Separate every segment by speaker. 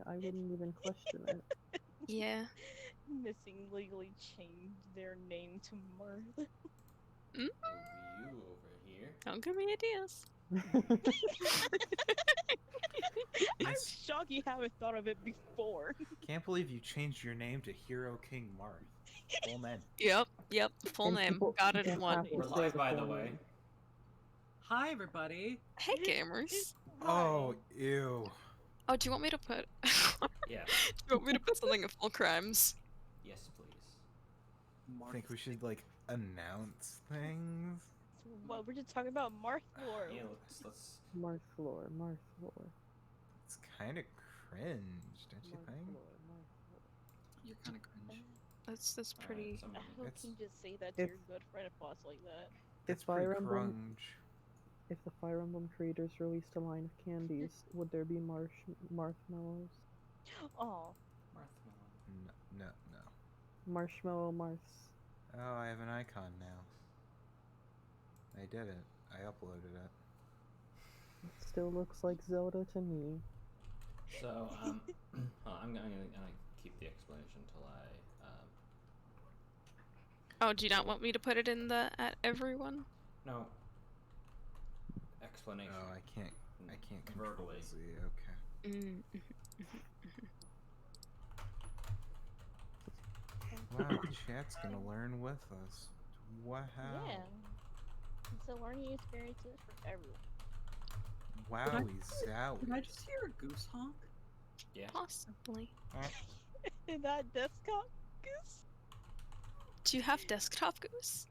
Speaker 1: I wouldn't even question it.
Speaker 2: Yeah.
Speaker 3: Missing legally changed their name to Mirth.
Speaker 2: Mm?
Speaker 4: Over you over here.
Speaker 2: Don't give me ideas.
Speaker 3: I'm shocked you haven't thought of it before.
Speaker 5: Can't believe you changed your name to Hero King Marth. Full name.
Speaker 2: Yep. Full
Speaker 1: And
Speaker 2: name.
Speaker 1: people-
Speaker 2: Got it in
Speaker 1: and
Speaker 2: one.
Speaker 1: half will
Speaker 4: We're
Speaker 1: say
Speaker 4: live,
Speaker 1: the
Speaker 4: by the
Speaker 1: full
Speaker 4: way.
Speaker 1: name.
Speaker 6: Hi, everybody.
Speaker 2: Hey, gamers.
Speaker 5: Oh, ew.
Speaker 2: Oh, do you want me to put...
Speaker 4: Yeah.
Speaker 2: Do you want me to put something in full crimes?
Speaker 4: Yes, please.
Speaker 5: I think we should, like, announce things.
Speaker 3: Well, we're just talking about Marth lore.
Speaker 4: Yeah, let's
Speaker 1: Marth lore, Marth lore.
Speaker 5: It's kind of cringe, don't you
Speaker 1: Marth
Speaker 5: think?
Speaker 1: lore, Marth lore.
Speaker 6: You're kind of cringe.
Speaker 2: That's
Speaker 4: Alright,
Speaker 2: pretty...
Speaker 4: someone-
Speaker 3: How
Speaker 5: It's-
Speaker 3: can you just say that to
Speaker 1: if-
Speaker 3: your good friend if boss like that?
Speaker 5: It's
Speaker 1: If
Speaker 5: pretty
Speaker 1: Fire Emblem,
Speaker 5: grunge.
Speaker 1: if the Fire Emblem creators released a line of candies, would there be marshmallows?
Speaker 3: Oh,
Speaker 4: Marthmelon.
Speaker 5: No.
Speaker 1: Marshmallow Marths.
Speaker 5: Oh, I have an icon now. I did it. I uploaded it.
Speaker 1: It still looks like Zelda to me.
Speaker 4: So, I'm gonna keep the explanation till I,
Speaker 2: Oh, do you not want me to put it in the at everyone?
Speaker 4: no. Explanation.
Speaker 5: Oh, I can't control
Speaker 4: Verbally.
Speaker 5: Z. Okay.
Speaker 2: Mm.
Speaker 5: Wow, chat's gonna learn with us. Wow.
Speaker 3: yeah. It's a learning experiences for everyone.
Speaker 5: Wowie
Speaker 6: Did I
Speaker 5: zowie.
Speaker 6: just hear a goose honk?
Speaker 4: Yeah.
Speaker 2: Possibly.
Speaker 3: Is that desktop goose?
Speaker 2: Do you have desktop goose?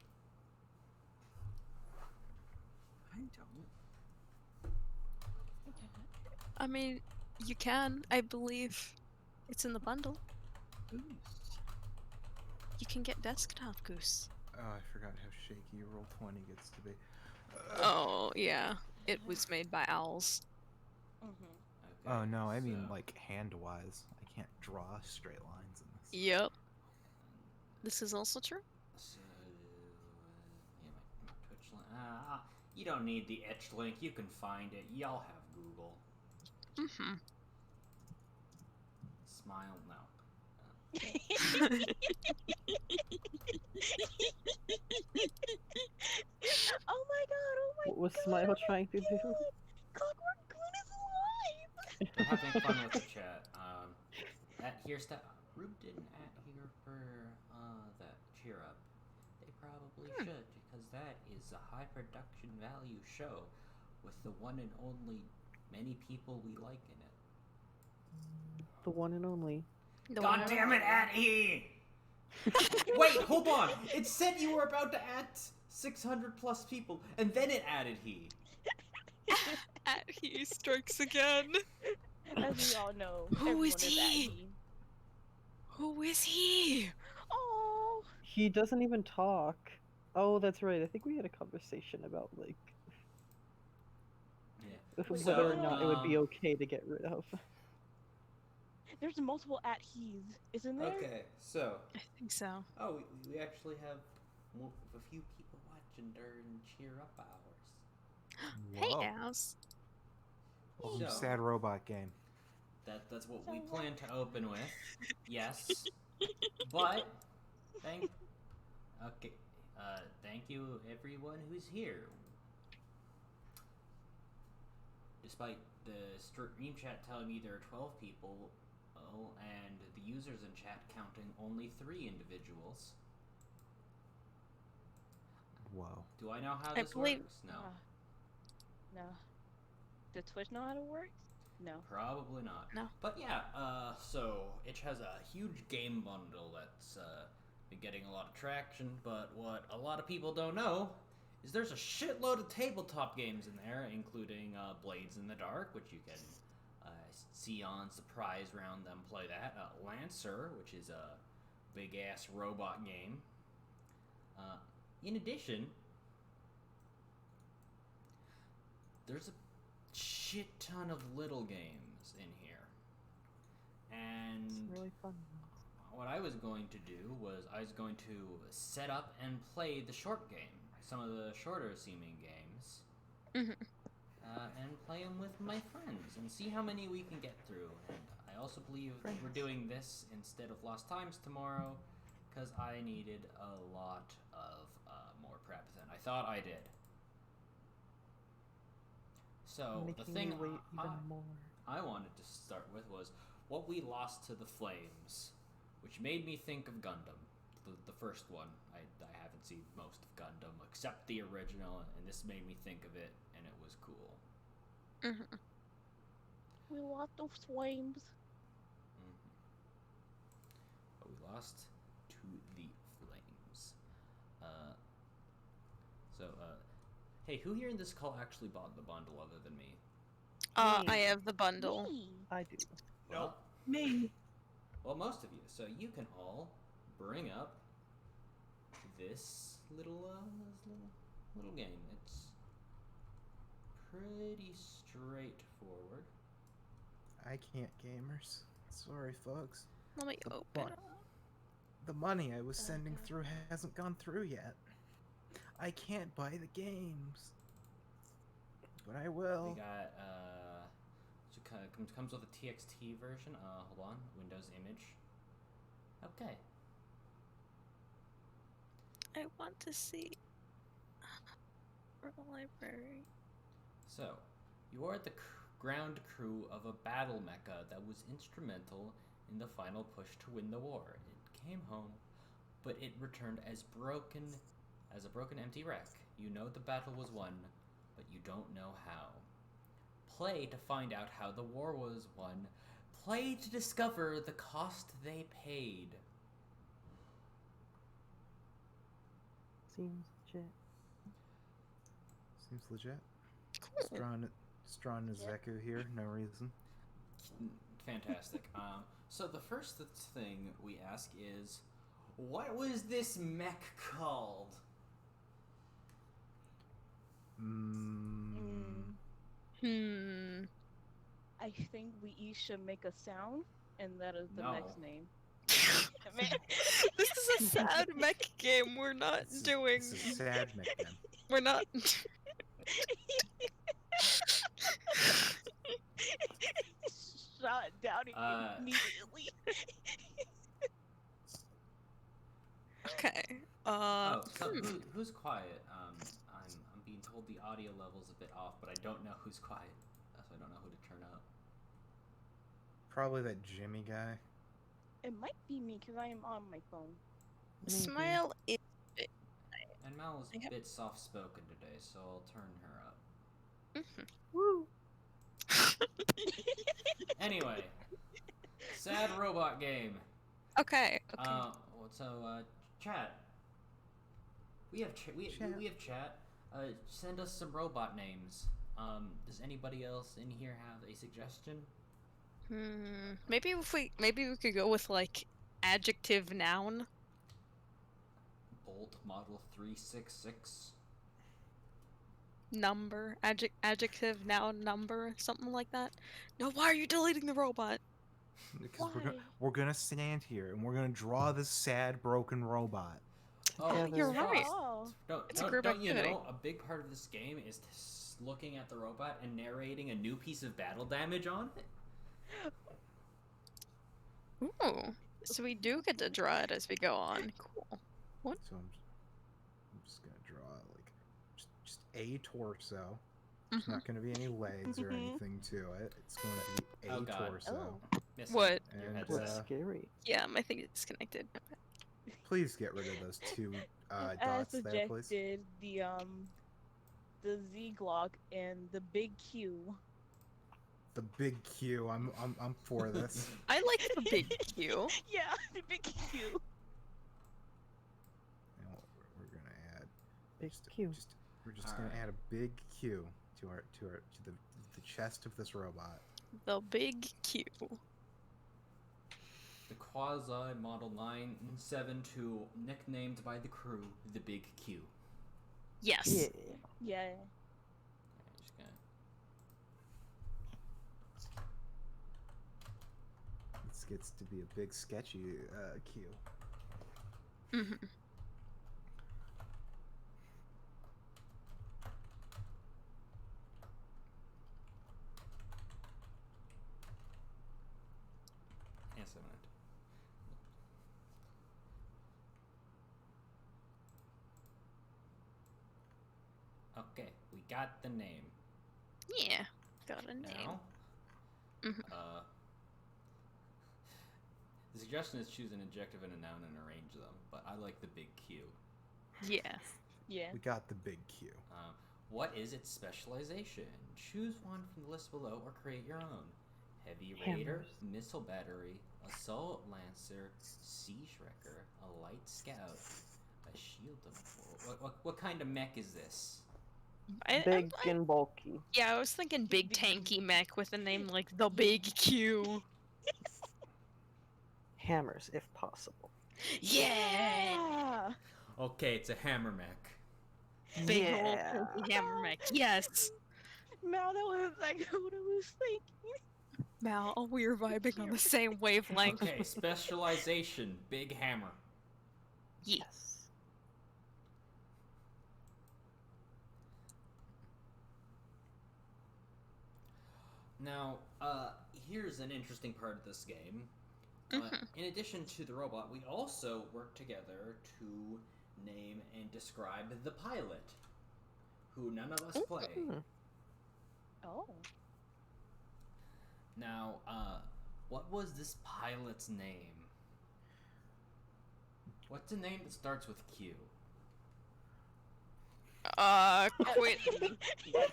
Speaker 6: I don't.
Speaker 2: I mean, you can. I believe it's in the bundle.
Speaker 6: Goose.
Speaker 2: You can get desktop goose.
Speaker 5: Oh, I forgot how shaky Roll20 gets to be.
Speaker 2: Oh, yeah. It was made by owls.
Speaker 3: Mm-hmm.
Speaker 4: Okay,
Speaker 5: Oh no, I mean
Speaker 4: so-
Speaker 5: like hand-wise. I can't draw straight lines in this.
Speaker 2: Yep. This is also true.
Speaker 4: So, yeah, my Twitch link. You don't need the etched link. You can find it. Y'all have Google.
Speaker 2: Mm-hmm.
Speaker 4: Smile, no.
Speaker 3: Oh my god,
Speaker 1: What was
Speaker 3: god,
Speaker 1: Smile
Speaker 3: oh my
Speaker 1: trying to do?
Speaker 3: god. Clockwork Goon is alive!
Speaker 4: We're having fun with the chat. Here's that. Rube didn't here for that cheer up. They probably should, because that is a high production value show with the one and only many people we like in it.
Speaker 1: The one and only.
Speaker 4: God damn it, Atty! Wait, hold on! It said you were about to add 600 plus people, and then it added he.
Speaker 2: He strikes again.
Speaker 3: As we all know,
Speaker 2: Who
Speaker 3: everyone
Speaker 2: is
Speaker 3: at
Speaker 2: he?
Speaker 3: E.
Speaker 2: Who is he?
Speaker 3: Oh,
Speaker 1: He doesn't even talk. Oh, that's right. I think we had a conversation about like
Speaker 4: Yeah.
Speaker 1: whether or not it would be
Speaker 4: um,
Speaker 1: okay to get rid of.
Speaker 3: there's multiple at he's, isn't there?
Speaker 4: Okay, so
Speaker 2: I think so.
Speaker 4: we actually have a few people watching during cheer up hours.
Speaker 2: Hey,
Speaker 5: Whoa.
Speaker 2: Ows.
Speaker 5: Welcome to
Speaker 4: So-
Speaker 5: Sad Robot Game.
Speaker 4: That's what we
Speaker 3: So
Speaker 4: plan to open with. Yes. But thank you everyone who's here. Despite the stream chat telling me there are 12 people, and the users in chat counting only 3 individuals.
Speaker 5: Whoa.
Speaker 4: Do I know how
Speaker 2: I
Speaker 4: this
Speaker 2: believe-
Speaker 4: works? No.
Speaker 3: No. Does Twitch know how to work? No.
Speaker 4: Probably not.
Speaker 2: No.
Speaker 4: But yeah, so Itch has a huge game bundle that's been getting a lot of traction, but what a lot of people don't know is there's a shitload of tabletop games in there, including Blades in the Dark, which you can see on Surprise Round them play that. Lancer, which is a big-ass robot game. In addition, there's a shit ton of little games in here. And
Speaker 1: It's really fun.
Speaker 4: what I was going to do was I was going to set up and play the short game, some of the shorter seeming games,
Speaker 2: Mhm.
Speaker 4: and play them with my friends and see how many we can get through. And I I also believe
Speaker 1: Friends.
Speaker 4: we're doing this instead of Lost Times tomorrow because I needed a lot of more prep than I thought I did. So
Speaker 1: Making
Speaker 4: the thing
Speaker 1: me wait even more.
Speaker 4: I wanted to start with was what we lost to the flames, which made me think of Gundam, the first one. I haven't seen most of Gundam except the original, and this made me think of it, and it was cool.
Speaker 2: Mm-hmm.
Speaker 3: We lost those flames.
Speaker 4: But we lost to the flames. Hey, who here in this call actually bought the bundle other than me?
Speaker 2: I have the bundle.
Speaker 3: Me.
Speaker 1: I do.
Speaker 4: Well,
Speaker 6: Me.
Speaker 4: well, most of you. So you can all bring up this little game. It's pretty straightforward.
Speaker 5: I can't, gamers. Sorry, folks.
Speaker 2: Let me
Speaker 5: The
Speaker 2: open
Speaker 5: bu-
Speaker 2: it.
Speaker 5: The money I was sending
Speaker 3: Okay.
Speaker 5: through hasn't gone through yet. I can't buy the games. But I will.
Speaker 4: We got so comes with a TXT version. Hold on, Windows image. Okay.
Speaker 2: I want to see. Library.
Speaker 4: So, you are the ground crew of a battle mecha that was instrumental in the final push to win the war. It came home, but it returned as a broken empty wreck. You know the battle was won, but you don't know how. Play to find out how the war was won. Play to discover the cost they paid.
Speaker 1: Seems legit.
Speaker 5: Seems legit.
Speaker 2: Cool.
Speaker 5: Strawn Zeku here, no reason.
Speaker 4: Fantastic. So the first thing we ask is, what was this mech called?
Speaker 3: I think we each should make a sound, and that is the
Speaker 4: No.
Speaker 3: next name.
Speaker 2: This is a sad mech game. We're not doing.
Speaker 5: This is sad, McDem.
Speaker 2: We're not.
Speaker 3: Shot down immediately.
Speaker 2: Okay.
Speaker 4: Oh, so who's quiet? I'm being told the audio level's a bit off, but I don't know who's quiet, so I don't know who to turn up.
Speaker 5: Probably that Jimmy guy.
Speaker 3: It might be me because I am on my phone.
Speaker 1: Maybe.
Speaker 2: Smile is.
Speaker 4: And Mal is
Speaker 2: Okay.
Speaker 4: a bit soft-spoken today, so I'll turn her up.
Speaker 1: Woo!
Speaker 4: Anyway, sad robot game.
Speaker 2: Okay.
Speaker 4: Chat. We have we have chat. Send us some robot names. Does anybody else in here have a suggestion?
Speaker 2: Maybe we could go with like adjective noun.
Speaker 4: Bolt Model 366.
Speaker 2: Number, adjective, noun, number, something like that. No, why are you deleting the robot?
Speaker 5: Because
Speaker 3: Why?
Speaker 5: we're gonna stand here and we're gonna draw this sad broken robot.
Speaker 4: Oh,
Speaker 1: Together.
Speaker 2: You're right.
Speaker 3: Oh.
Speaker 2: It's a group
Speaker 4: don't you
Speaker 2: activity.
Speaker 4: know a big part of this game is looking at the robot and narrating a new piece of battle damage on it?
Speaker 2: Ooh, so we do get to draw it as we go on. Cool.
Speaker 5: So I'm just gonna draw like just a torso. There's
Speaker 2: Mhm.
Speaker 5: not gonna be any legs or anything to it. It's going to be a
Speaker 4: Oh, God.
Speaker 5: torso.
Speaker 4: Missing
Speaker 2: What?
Speaker 4: Your
Speaker 5: And,
Speaker 4: headset.
Speaker 1: What's scary?
Speaker 2: Yeah, my thing is disconnected.
Speaker 5: Please get rid of those two
Speaker 3: As
Speaker 5: dots there, please.
Speaker 3: suggested, the Z Glock and the big Q.
Speaker 5: The big Q. I'm for this.
Speaker 2: I like the big Q.
Speaker 3: Yeah, the big Q.
Speaker 5: And we're gonna add
Speaker 1: Big
Speaker 5: just,
Speaker 1: Q.
Speaker 5: we're just
Speaker 4: Alright.
Speaker 5: gonna add a big Q to the chest of this robot.
Speaker 2: The big Q.
Speaker 4: The Quasi Model 972, nicknamed by the crew the Big Q.
Speaker 2: Yes.
Speaker 1: Yeah.
Speaker 3: Yeah.
Speaker 4: Okay, just gonna...
Speaker 5: This gets to be a big sketchy Q.
Speaker 2: hmm
Speaker 4: nice of it. Okay, we got the name.
Speaker 2: Yeah, got a name.
Speaker 4: Now,
Speaker 2: Mhm.
Speaker 4: the suggestion is choose an adjective and a noun and arrange them, but I like the big Q.
Speaker 2: Yeah.
Speaker 3: Yeah.
Speaker 5: We got the big Q.
Speaker 4: What is its specialization? Choose one from the list below or create your own. Heavy Raider,
Speaker 1: Hammers.
Speaker 4: Missile Battery, Assault Lancer, Siege Wrecker, a Light Scout, a Shield of... What kind of mech is this?
Speaker 1: Big and bulky.
Speaker 2: Yeah, I was thinking big
Speaker 3: Big
Speaker 2: tanky mech with a name like the Big Q.
Speaker 1: Hammers, if possible.
Speaker 2: Yeah!
Speaker 4: Okay, it's a hammer mech.
Speaker 2: Big
Speaker 1: Yeah.
Speaker 2: old tanky hammer mech. Yes!
Speaker 3: Mal, that was like what I was thinking.
Speaker 2: Mal, we're vibing on the same wavelength.
Speaker 4: Okay, specialization, big hammer.
Speaker 2: Yeah.
Speaker 1: Yes.
Speaker 4: Now, here's an interesting part of this game.
Speaker 2: Mhm.
Speaker 4: In addition to the robot, we also work together to name and describe the pilot, who none of us play.
Speaker 1: Hmm.
Speaker 3: Oh.
Speaker 4: Now, what was this pilot's name? What's a name that starts with Q?
Speaker 2: Quentin.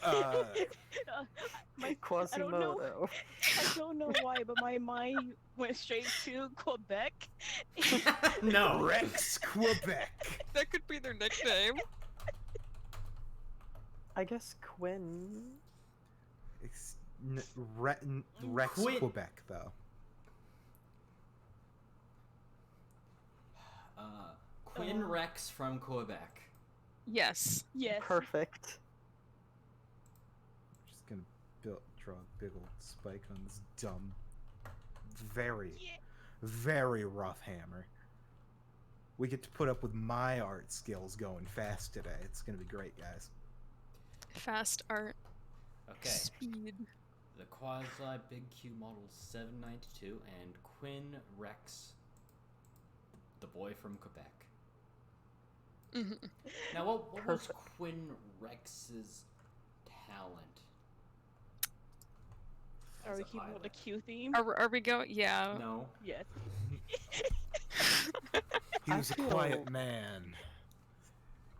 Speaker 3: I don't know.
Speaker 1: Quasimodo.
Speaker 3: I don't know why, but my mind went straight to Quebec.
Speaker 4: No.
Speaker 5: Rex, Quebec.
Speaker 2: That could be their nickname.
Speaker 1: I guess Quinn.
Speaker 5: Rex,
Speaker 4: Quit.
Speaker 5: Quebec, though.
Speaker 4: Quinn Rex from Quebec.
Speaker 2: Yes.
Speaker 3: Yes.
Speaker 1: Perfect.
Speaker 5: Just gonna draw a big old spike on this dumb, very,
Speaker 3: Yeah.
Speaker 5: very rough hammer. We get to put up with my art skills going fast today. It's gonna be great, guys.
Speaker 2: Fast art.
Speaker 4: Okay.
Speaker 2: Speed.
Speaker 4: The Quasi Big Q Model 792 and Quinn Rex, the boy from Quebec.
Speaker 2: Mhm.
Speaker 4: Now, what was
Speaker 1: Perfect.
Speaker 4: Quinn Rex's talent?
Speaker 3: Are
Speaker 4: as
Speaker 3: we
Speaker 4: a
Speaker 3: keeping with the
Speaker 4: pilot?
Speaker 3: Q theme?
Speaker 2: Are we going? Yeah.
Speaker 4: No.
Speaker 3: Yes.
Speaker 5: He
Speaker 1: I
Speaker 5: was a
Speaker 1: feel-
Speaker 5: quiet man.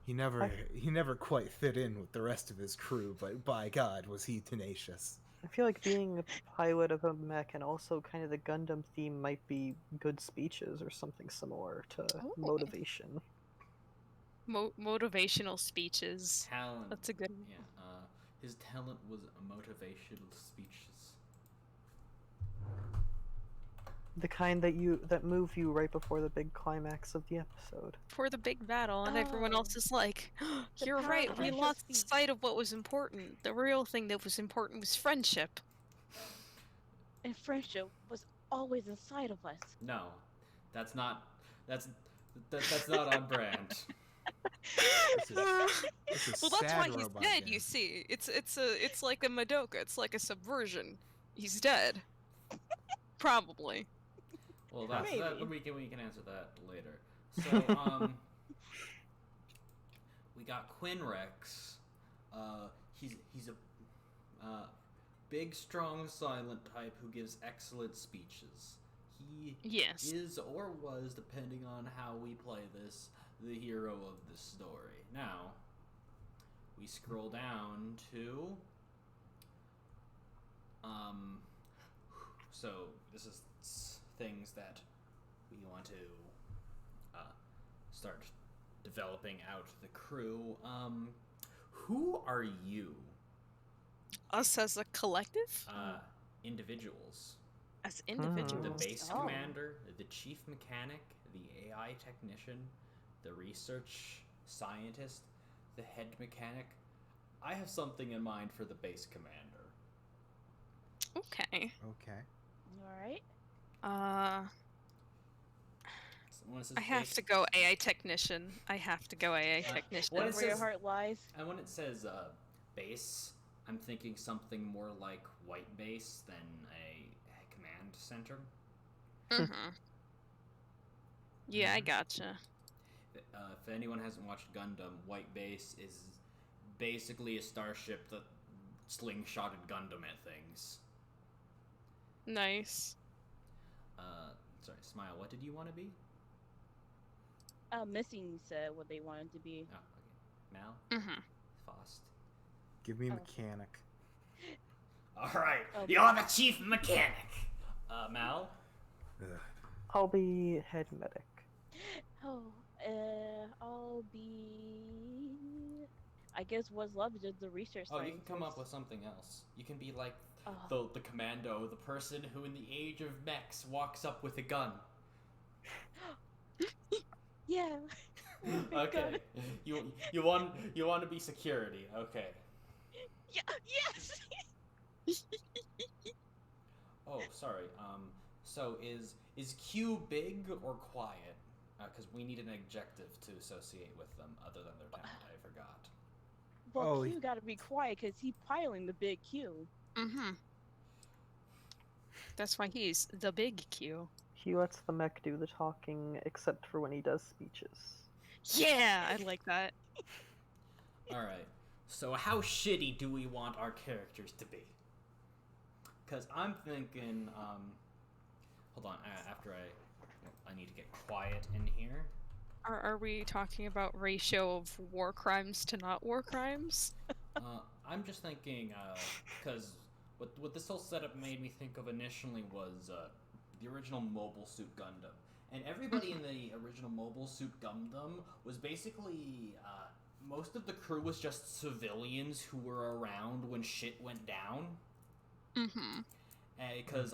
Speaker 5: He never quite fit in with the rest of his crew, but by God, was he tenacious.
Speaker 1: I feel like being a pilot of a mech and also kind of the Gundam theme might be good speeches or something similar to
Speaker 2: Oh.
Speaker 1: motivation.
Speaker 2: Motivational speeches.
Speaker 4: Talent.
Speaker 2: That's a good.
Speaker 4: Yeah. His talent was motivational speeches.
Speaker 1: The kind that move you right before the big climax of the episode.
Speaker 2: For the big battle, and everyone
Speaker 3: Oh.
Speaker 2: else is like,
Speaker 3: The
Speaker 2: "You're
Speaker 3: power
Speaker 2: right.
Speaker 3: of
Speaker 2: We
Speaker 3: friendship
Speaker 2: lost
Speaker 3: speech."
Speaker 2: sight of what was important. The real thing that was important was friendship."
Speaker 3: And friendship was always inside of us.
Speaker 4: No, that's not. That's not on brand.
Speaker 5: This is
Speaker 2: Well, that's
Speaker 5: sad
Speaker 2: why he's
Speaker 5: robot
Speaker 2: dead.
Speaker 5: game.
Speaker 2: You see, it's like a Madoka. It's like a subversion. He's dead. Probably.
Speaker 4: Well,
Speaker 3: Maybe.
Speaker 4: we can answer that later. So we got Quinn Rex. He's a big, strong, silent type who gives excellent speeches. He
Speaker 2: Yes.
Speaker 4: is or was, depending on how we play this, the hero of the story. Now we scroll down to so this is things that we want to start developing out the crew. Who are you?
Speaker 2: Us as a collective,
Speaker 4: Individuals.
Speaker 2: as individuals.
Speaker 4: The base
Speaker 3: Oh.
Speaker 4: commander, the chief mechanic, the AI technician, the research scientist, the head mechanic. I have something in mind for the base commander.
Speaker 2: Okay.
Speaker 5: Okay.
Speaker 3: Alright.
Speaker 4: When it says
Speaker 2: I have
Speaker 4: base-
Speaker 2: to go AI technician. I have to go AI technician.
Speaker 4: what is
Speaker 3: Where your
Speaker 4: says-
Speaker 3: heart lies.
Speaker 4: And when it says base, I'm thinking something more like white base than a command center.
Speaker 2: Mm-hmm. Yeah, I gotcha.
Speaker 4: If anyone hasn't watched Gundam, White Base is basically a starship that slingshotted Gundam at things.
Speaker 2: Nice.
Speaker 4: Sorry, Smile, what did you want to be?
Speaker 3: Missing said what they wanted to be.
Speaker 4: Oh, okay. Mal?
Speaker 2: Mm-hmm.
Speaker 4: Faust?
Speaker 5: Give me
Speaker 3: Oh.
Speaker 5: mechanic.
Speaker 4: Alright,
Speaker 3: Oh,
Speaker 4: you're the chief mechanic! Mal?
Speaker 5: Ugh.
Speaker 1: I'll be head medic.
Speaker 3: Oh, I'll be. I guess what's left is the research
Speaker 4: Oh, you
Speaker 3: scientist.
Speaker 4: can come up with something else. You can be like
Speaker 3: Oh.
Speaker 4: the commando, the person who in the age of mechs walks up with a gun.
Speaker 3: Yeah. Oh my
Speaker 4: Okay.
Speaker 3: God.
Speaker 4: You want to be security. Okay.
Speaker 3: Yeah. Yes.
Speaker 4: Oh, sorry. So is Q big or quiet? Because we need an adjective to associate with them other than their talent. I forgot.
Speaker 3: Well,
Speaker 5: Oh,
Speaker 3: Q gotta be quiet because he's piloting the big Q.
Speaker 2: Mm-hmm. That's why he's the big Q.
Speaker 1: He lets the mech do the talking, except for when he does speeches.
Speaker 2: Yeah, I like that.
Speaker 4: All right. So how shitty do we want our characters to be? Because I'm thinking, hold on. After I need to get quiet in here.
Speaker 2: Are we talking about ratio of war crimes to not war crimes?
Speaker 4: I'm just thinking, because what this whole setup made me think of initially was the original Mobile Suit Gundam. And everybody in the original Mobile Suit Gundam was basically, most of the crew was just civilians who were around when shit went down.
Speaker 2: Mm-hmm.
Speaker 4: Because,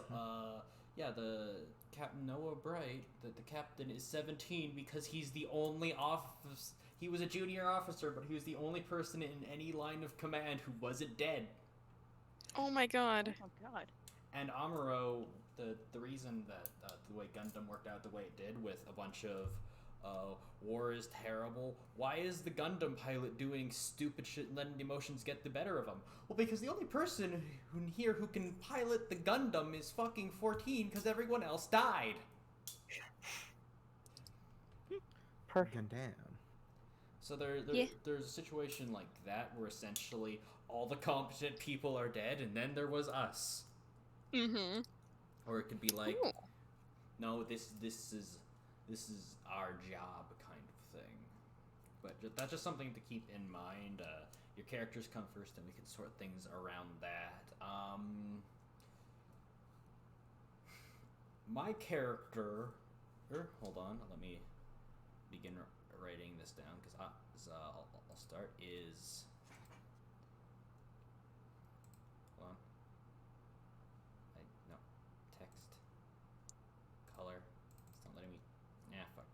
Speaker 4: yeah, the Captain Noah Bright, the captain is 17 because he's the only officer. He was a junior officer, but he was the only person in any line of command who wasn't dead.
Speaker 2: Oh my god.
Speaker 3: Oh God.
Speaker 4: And Amuro, the reason that the way Gundam worked out the way it did with a bunch of war is terrible. Why is the Gundam pilot doing stupid shit and letting the emotions get the better of him? Well, because the only person here who can pilot the Gundam is fucking 14 because everyone else died.
Speaker 1: Perfect.
Speaker 5: Gundam.
Speaker 4: So
Speaker 2: Yeah.
Speaker 4: there's a situation like that where essentially all the competent people are dead and then there was us.
Speaker 2: Mm-hmm.
Speaker 4: Or it could be like,
Speaker 2: Ooh.
Speaker 4: no, this is our job kind of thing. But that's just something to keep in mind. Your characters come first, and we can sort things around that. My character. Hold on, let me begin writing this down because I'll start. Is hold on. No text color. It's not letting me. Fuck.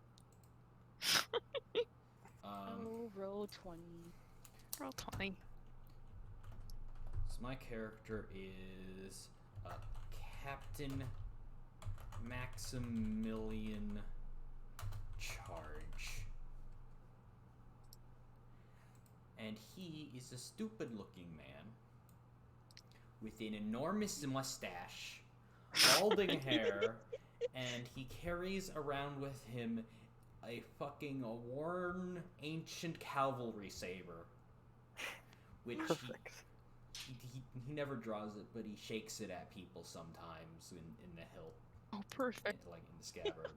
Speaker 3: Oh, roll 20.
Speaker 2: Roll 20.
Speaker 4: So my character is Captain Maximilian Charge. And he is a stupid-looking man with an enormous mustache, balding hair, and he carries around with him a fucking worn ancient cavalry saber, which
Speaker 1: Perfect.
Speaker 4: he never draws it, but he shakes it at people sometimes in the hilt,
Speaker 2: Oh, perfect.
Speaker 4: like in the scabbard.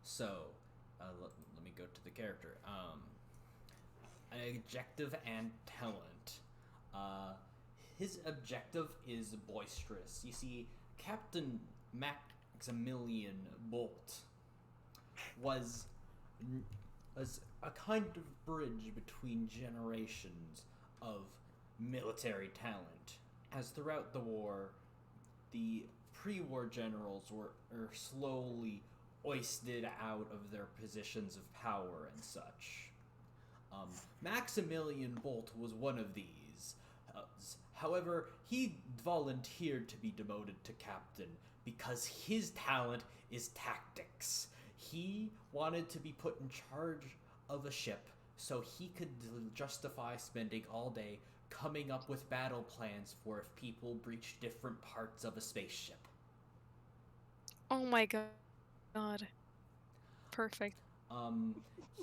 Speaker 4: So let me go to the character. An objective and talent. His objective is boisterous. You see, Captain Maximilian Bolt was a kind of bridge between generations of military talent. As throughout the war, the pre-war generals were slowly hoisted out of their positions of power and such. Maximilian Bolt was one of these. However, he volunteered to be demoted to captain because his talent is tactics. He wanted to be put in charge of a ship so he could justify spending all day coming up with battle plans for if people breach different parts of a spaceship.
Speaker 2: Oh my god. Perfect.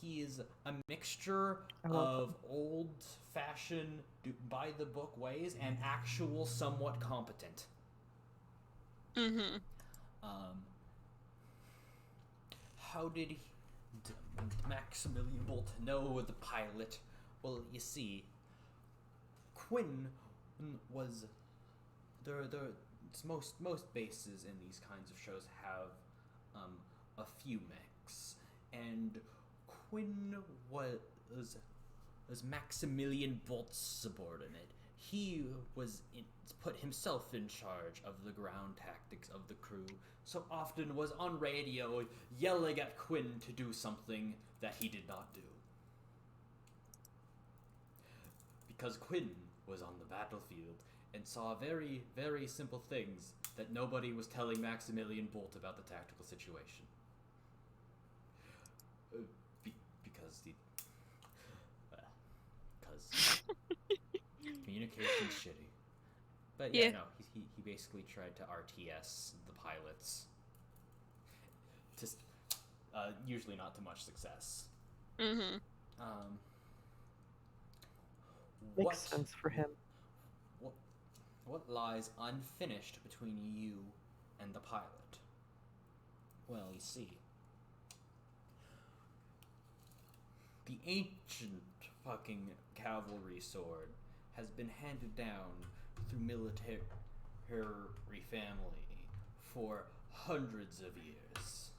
Speaker 4: He is a mixture
Speaker 1: I love
Speaker 4: of old-fashioned, by-the-book ways and actual somewhat competent.
Speaker 2: Mm-hmm.
Speaker 4: How did Maximilian Bolt know the pilot? Well, you see, Quinn was most bases in these kinds of shows have a few mechs, and Quinn was Maximilian Bolt's subordinate. He put himself in charge of the ground tactics of the crew, so often was on radio yelling at Quinn to do something that he did not do. Because Quinn was on the battlefield and saw very, very simple things that nobody was telling Maximilian Bolt about the tactical situation. Because communication's shitty. But yeah,
Speaker 2: Yeah.
Speaker 4: no, he basically tried to RTS the pilots. Just usually not to much success.
Speaker 2: Mm-hmm.
Speaker 1: Makes sense for him.
Speaker 4: What lies unfinished between you and the pilot? Well, you see, the ancient fucking cavalry sword has been handed down through military family for hundreds of years.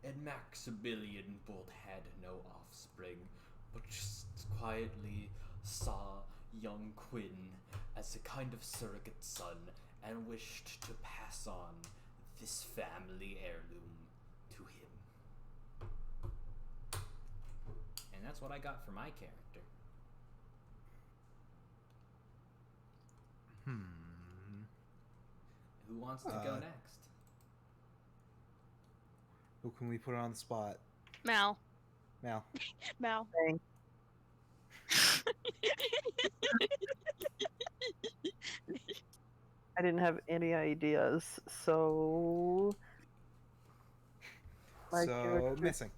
Speaker 4: And Maximilian Bolt had no offspring, but just quietly saw young Quinn as a kind of surrogate son and wished to pass on this family heirloom to him. And that's what I got for my character. Who wants to go next?
Speaker 5: Who can we put on the spot?
Speaker 2: Mal.
Speaker 5: Mal.
Speaker 3: Mal.
Speaker 1: Dang. I didn't have any ideas, so my
Speaker 5: So
Speaker 1: character.
Speaker 5: missing.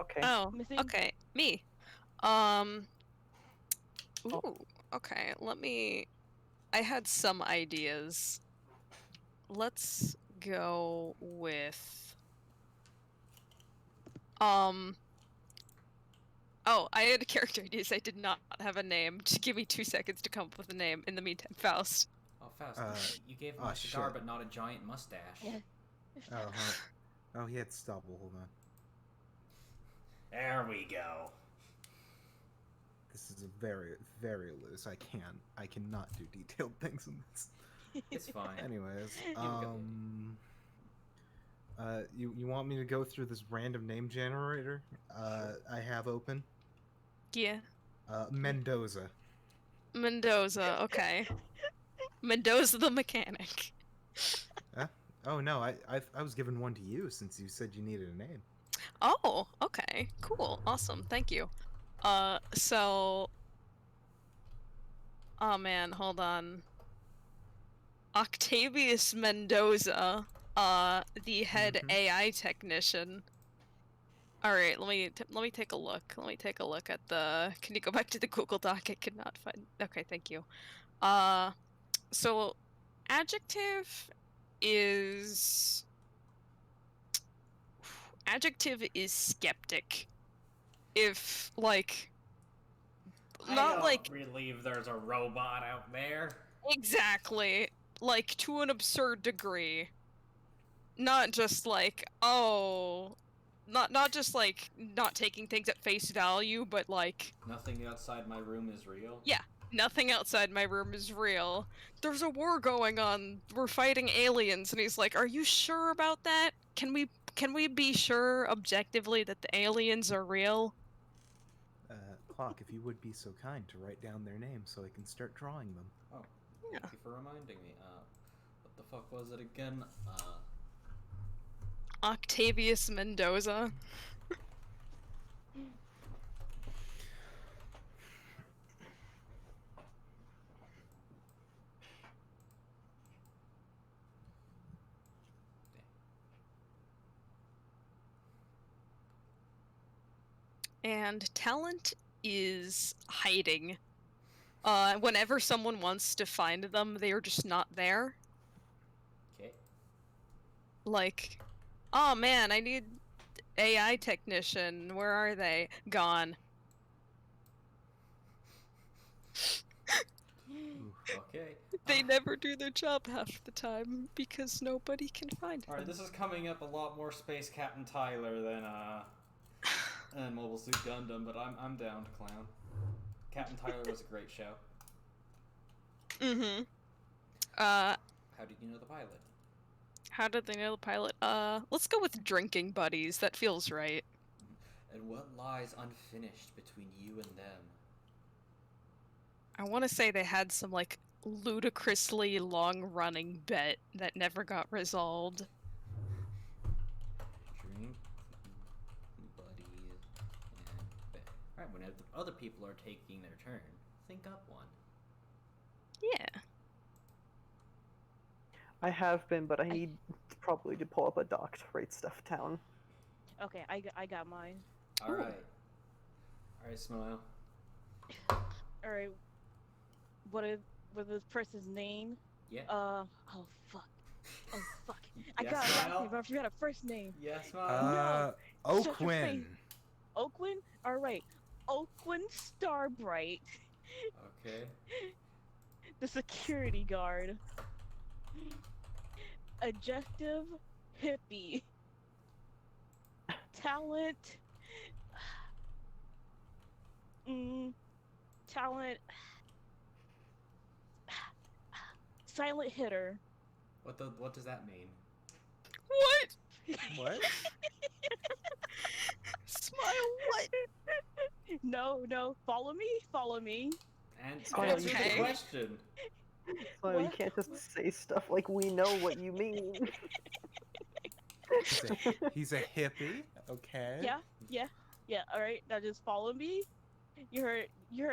Speaker 1: Okay.
Speaker 2: Oh,
Speaker 3: Missing?
Speaker 2: okay. Me. Ooh, okay. I had some ideas. Let's go with Oh, I had character ideas. I did not have a name. Just give me 2 seconds to come up with a name. In the meantime, Faust.
Speaker 4: Oh, Faust, you gave him a cigar,
Speaker 5: shit.
Speaker 4: but not a giant mustache.
Speaker 3: Yeah.
Speaker 5: Oh, oh, he had stubble. Hold on.
Speaker 4: There we go.
Speaker 5: This is a very, very loose. I cannot do detailed things in this.
Speaker 4: It's fine.
Speaker 5: Anyways,
Speaker 4: go.
Speaker 5: you want me to go through this random name generator I have open?
Speaker 2: Yeah.
Speaker 5: Mendoza.
Speaker 2: Mendoza, okay. Mendoza the mechanic.
Speaker 5: Oh no, I was given one to you since you said you needed a name.
Speaker 2: Oh, okay. Cool. Awesome. Thank you. So oh man, hold on. Octavius Mendoza, the head AI technician. All right, let me take a look. Let me take a look at the. Can you go back to the Google Doc? I cannot find. Okay, thank you. So adjective is skeptic. If like not like
Speaker 4: believe there's a robot out there.
Speaker 2: exactly like to an absurd degree. Not just like not just like not taking things at face value, but like
Speaker 4: Nothing outside my room is real.
Speaker 2: yeah, nothing outside my room is real. There's a war going on. We're fighting aliens, and he's like, "Are you sure about that? Can we be sure objectively that the aliens are real?"
Speaker 5: Clock, if you would be so kind to write down their names so I can start drawing them.
Speaker 4: Oh,
Speaker 2: Yeah.
Speaker 4: thank you for reminding me. What the fuck was it again?
Speaker 2: Octavius Mendoza. and talent is hiding. Whenever someone wants to find them, they are just not there.
Speaker 4: Okay.
Speaker 2: Like, oh man, I need AI technician. Where are they? Gone.
Speaker 4: Okay.
Speaker 2: They never do their job half the time because nobody can find them.
Speaker 4: Alright, this is coming up a lot more Space Captain Tyler than Mobile Suit Gundam, but I'm down to clown. Captain Tyler was a great show.
Speaker 2: Mm-hmm.
Speaker 4: How did you know the pilot?
Speaker 2: How did they know the pilot? Let's go with drinking buddies. That feels right.
Speaker 4: And what lies unfinished between you and them?
Speaker 2: I want to say they had some, like, ludicrously long-running bet that never got resolved.
Speaker 4: Drink, buddies, and bet. Alright, when other people are taking their turn, think up one.
Speaker 2: Yeah.
Speaker 1: I have been, but I need probably to pull up a doc to write stuff down.
Speaker 3: Okay, I got mine.
Speaker 4: Alright. Alright, Smile.
Speaker 3: All right. What is this person's name?
Speaker 4: Yeah.
Speaker 3: Oh fuck. Oh fuck. I
Speaker 4: Yes,
Speaker 3: got a last
Speaker 4: Smile?
Speaker 3: name, but I forgot a first name.
Speaker 4: Yeah, Smile.
Speaker 3: Shut your
Speaker 5: Oakwin.
Speaker 3: face. Oakwin? All right. Oakwin Starbright,
Speaker 4: Okay.
Speaker 3: the security guard. Adjective, hippie. Talent. Talent. Silent hitter.
Speaker 4: What does that mean?
Speaker 2: What?
Speaker 5: What?
Speaker 2: Smile, what?
Speaker 3: No. Follow me.
Speaker 4: And
Speaker 1: Oh,
Speaker 4: answer
Speaker 2: okay.
Speaker 4: the question.
Speaker 1: So you
Speaker 3: What?
Speaker 1: can't just say stuff like we know what you mean.
Speaker 5: He's a hippie. Okay.
Speaker 3: Yeah. All right, now just follow me. You heard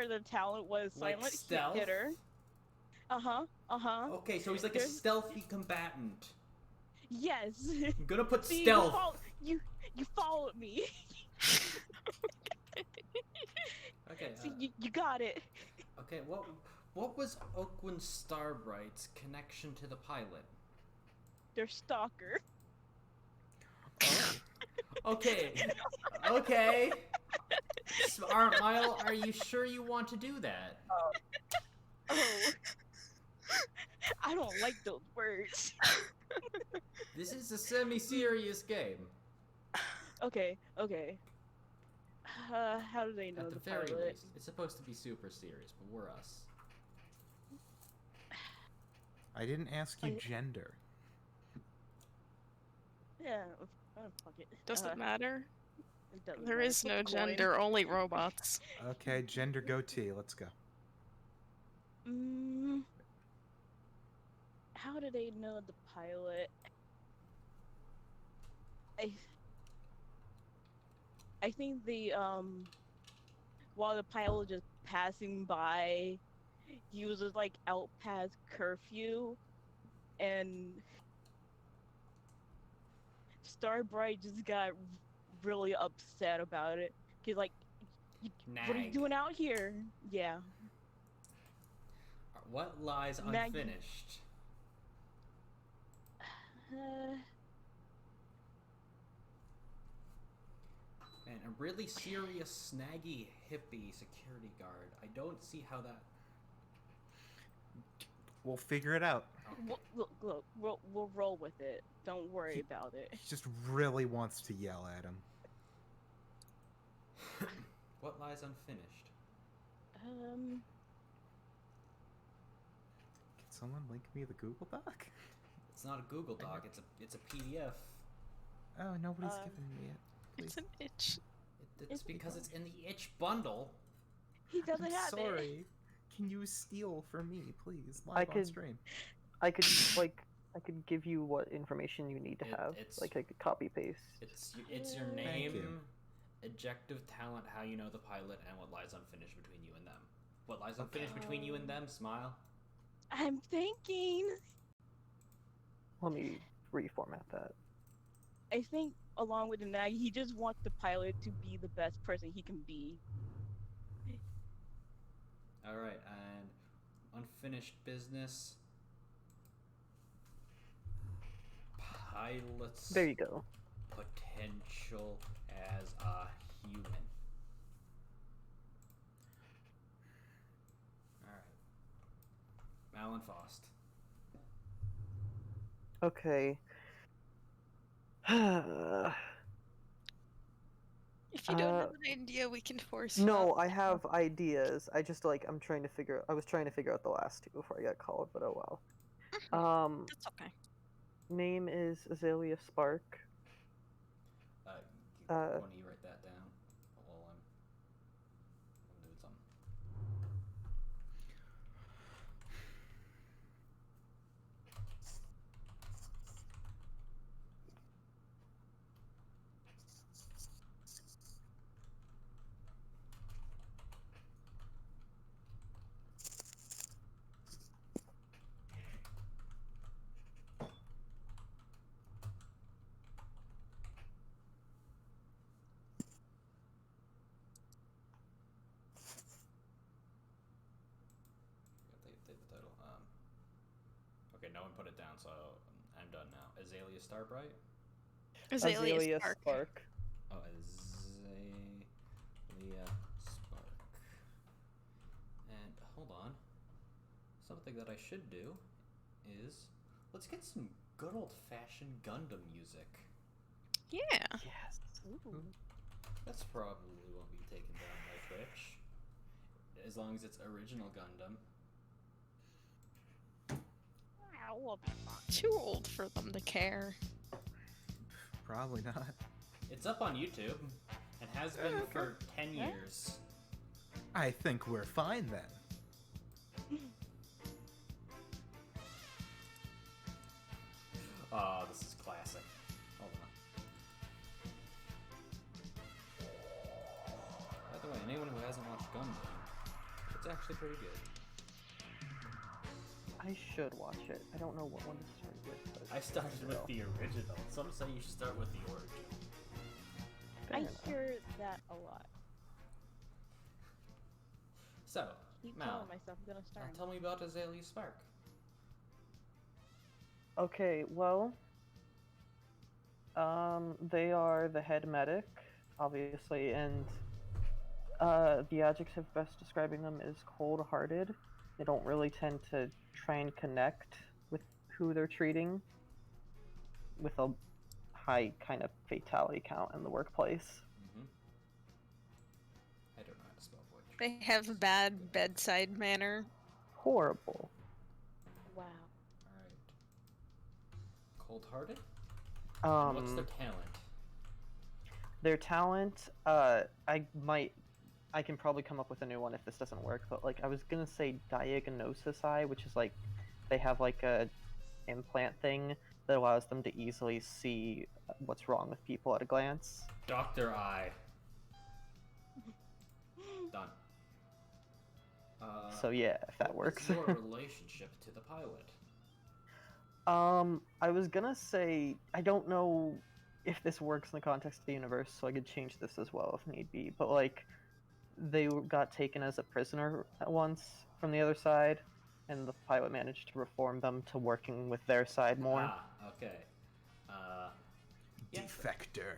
Speaker 3: the talent was
Speaker 4: Like
Speaker 3: silent
Speaker 4: stealth?
Speaker 3: hitter.
Speaker 4: Okay, so he's like a
Speaker 3: There's-
Speaker 4: stealthy combatant.
Speaker 3: Yes.
Speaker 4: I'm gonna put
Speaker 3: See,
Speaker 4: stealth.
Speaker 3: You followed me.
Speaker 4: Okay.
Speaker 3: See, you got it.
Speaker 4: Okay. What was Oakwin Starbright's connection to the pilot?
Speaker 3: They're stalker.
Speaker 4: Okay. Okay. Mile, are you sure you want to do that?
Speaker 3: Oh. I don't like those words.
Speaker 4: This is a semi-serious game.
Speaker 3: Okay. How do they know
Speaker 4: At the
Speaker 3: the
Speaker 4: very
Speaker 3: pilot?
Speaker 4: least, it's supposed to be super serious, but we're us.
Speaker 5: I didn't ask you
Speaker 3: I-
Speaker 5: gender.
Speaker 3: Yeah. Oh, fuck it.
Speaker 2: Doesn't matter.
Speaker 3: It doesn't
Speaker 2: There
Speaker 3: matter.
Speaker 2: is
Speaker 3: Flip
Speaker 2: no
Speaker 3: a coin.
Speaker 2: gender, only robots.
Speaker 5: Okay, gender goatee. Let's go.
Speaker 3: How do they know the pilot? I think while the pilot was just passing by, he was just like out past curfew, and Starbright just got really upset about it. He's like, "What are you
Speaker 4: Nag.
Speaker 3: doing out here?" Yeah.
Speaker 4: What lies
Speaker 3: Nag-
Speaker 4: unfinished? Man, a really serious, snaggy, hippie security guard. I don't see how that...
Speaker 5: We'll figure it out.
Speaker 3: Look, we'll roll with it. Don't worry about it.
Speaker 5: He just really wants to yell at him.
Speaker 4: What lies unfinished?
Speaker 5: Can someone link me the Google Doc?
Speaker 4: It's not a Google Doc. It's a PDF.
Speaker 5: Oh, nobody's
Speaker 3: Um,
Speaker 5: giving me it. Please.
Speaker 2: It's an itch.
Speaker 4: It's
Speaker 3: It's
Speaker 4: because it's in the itch bundle.
Speaker 3: He doesn't
Speaker 5: I'm
Speaker 3: have it.
Speaker 5: sorry. Can you steal for me, please? Live on
Speaker 1: could-
Speaker 5: stream.
Speaker 1: I could give you what information you need to have.
Speaker 4: It's-
Speaker 1: Like I could copy paste.
Speaker 4: It's your
Speaker 3: Thank
Speaker 4: name,
Speaker 5: you.
Speaker 4: adjective, talent, how you know the pilot, and what lies unfinished between you and them. What lies unfinished between you and them? Smile.
Speaker 3: I'm thinking.
Speaker 1: Let me reformat that.
Speaker 3: I think along with the nag, he just wants the pilot to be the best person he can be.
Speaker 4: All right, and unfinished business. Pilot's
Speaker 1: There you go.
Speaker 4: potential as a human. All right, Malin Faust.
Speaker 1: Okay.
Speaker 2: If you don't
Speaker 1: Uh,
Speaker 2: have an idea, we can force you
Speaker 1: no,
Speaker 2: out.
Speaker 1: I have ideas. I just like I'm trying to figure. I was trying to figure out the last two before I got called, but oh well.
Speaker 2: That's okay.
Speaker 1: Name is Azalea Spark.
Speaker 4: Uh,
Speaker 1: Uh,
Speaker 4: Why don't you write that down while I'm doing something? Take the title. Okay, no one put it down, so I'm done now. Azalea Starbright?
Speaker 2: Azalea Spark.
Speaker 1: Spark.
Speaker 4: Oh, Azalea Spark. And hold on. Something that I should do is let's get some good old-fashioned Gundam music.
Speaker 2: Yeah.
Speaker 1: Yes.
Speaker 3: Ooh.
Speaker 4: That's probably won't be taken down by Twitch, as long as it's original Gundam.
Speaker 3: We'll be fine.
Speaker 2: Too old for them to care.
Speaker 5: Probably not.
Speaker 4: It's up on YouTube and has been for 10
Speaker 3: Yeah.
Speaker 4: years.
Speaker 5: I think we're fine then.
Speaker 4: Oh, this is classic. Hold on. By the way, anyone who hasn't watched Gundam, it's actually pretty good.
Speaker 1: I should watch it. I don't know what one to start with. But
Speaker 4: I started with the original. Some say you should start with the origin.
Speaker 1: Fair
Speaker 3: I
Speaker 1: enough.
Speaker 3: hear that a lot.
Speaker 4: So,
Speaker 3: Keep
Speaker 4: Mal,
Speaker 3: telling myself I'm gonna start.
Speaker 4: tell me about Azalea Spark.
Speaker 1: Okay, well, they are the head medic, obviously, and the adjective best describing them is cold-hearted. They don't really tend to try and connect with who they're treating, with a high kind of fatality count in the workplace.
Speaker 4: Mm-hmm. I don't know how to spell poetry.
Speaker 2: They have bad bedside manner.
Speaker 1: Horrible.
Speaker 3: Wow.
Speaker 4: Alright. Cold-hearted? What's their talent?
Speaker 1: Their talent, I can probably come up with a new one if this doesn't work, but like I was gonna say diagnosis eye, which is like they have like a implant thing that allows them to easily see what's wrong with people at a glance.
Speaker 4: Dr. Eye. Done.
Speaker 1: So yeah, if that
Speaker 4: what
Speaker 1: works.
Speaker 4: was your relationship to the pilot?
Speaker 1: I was gonna say I don't know if this works in the context of the universe, so I could change this as well if need be. But like, they got taken as a prisoner at once from the other side, and the pilot managed to reform them to working with their side more.
Speaker 4: Ah, okay. Yeah.
Speaker 5: Defector.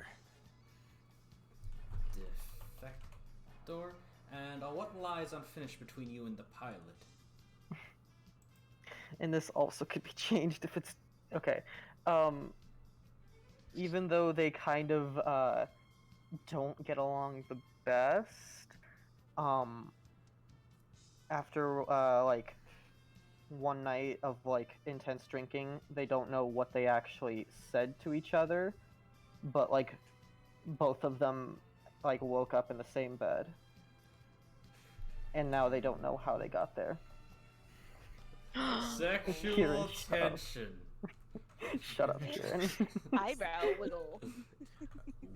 Speaker 4: Defector. And what lies unfinished between you and the pilot?
Speaker 1: And this also could be changed if it's okay. Even though they kind of don't get along the best, after like one night of like intense drinking, they don't know what they actually said to each other, but like both of them like woke up in the same bed, and now they don't know how they got there.
Speaker 4: Sexual
Speaker 1: Kieran, shut up.
Speaker 4: tension.
Speaker 1: Shut up, Kieran.
Speaker 3: Eyebrow wiggle.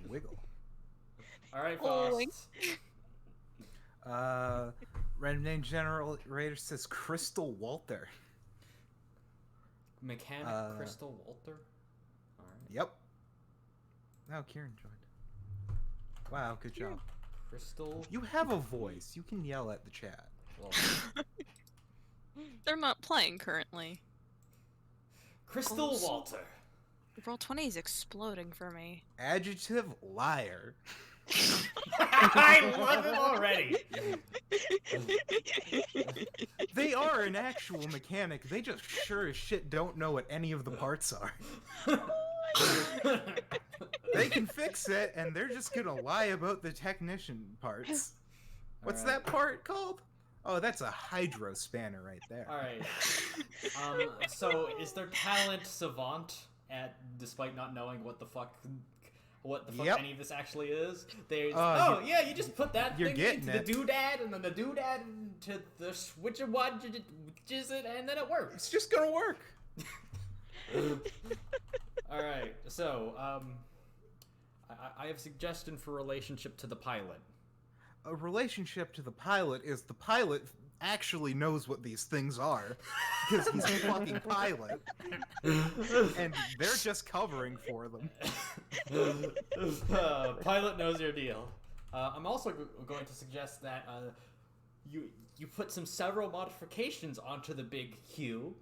Speaker 5: Wiggle.
Speaker 4: Alright,
Speaker 2: Oh,
Speaker 4: Faust.
Speaker 5: Random name generator says Crystal Walter.
Speaker 4: Mechanic Crystal Walter? Alright.
Speaker 5: Yep. Oh, Kieran joined. Wow, good job.
Speaker 4: Crystal.
Speaker 5: You have a voice. You can yell at the chat.
Speaker 4: Well,
Speaker 2: They're not playing currently.
Speaker 4: Crystal
Speaker 2: Also-
Speaker 4: Walter.
Speaker 2: Roll20 is exploding for me.
Speaker 5: Adjective liar.
Speaker 4: I love it already.
Speaker 5: They are an actual mechanic. They just sure as shit don't know what any of the parts are. They can fix it, and they're just gonna lie about the technician parts. What's
Speaker 4: Alright.
Speaker 5: that part called? Oh, that's a hydro spanner right there.
Speaker 4: All right. So is their talent savant at despite not knowing what the fuck
Speaker 5: Yep.
Speaker 4: any of this actually is? There's
Speaker 5: Oh,
Speaker 4: yeah, you just put that
Speaker 5: you're
Speaker 4: thing
Speaker 5: getting
Speaker 4: into
Speaker 5: it.
Speaker 4: the doodad and then the doodad into the switcher watches it and then it works.
Speaker 5: It's just gonna work.
Speaker 4: All right. So I have a suggestion for relationship to the pilot.
Speaker 5: A relationship to the pilot is the pilot actually knows what these things are because he's a fucking pilot and they're just covering for them.
Speaker 4: Pilot knows your deal. I'm also going to suggest that you put several modifications onto the big Q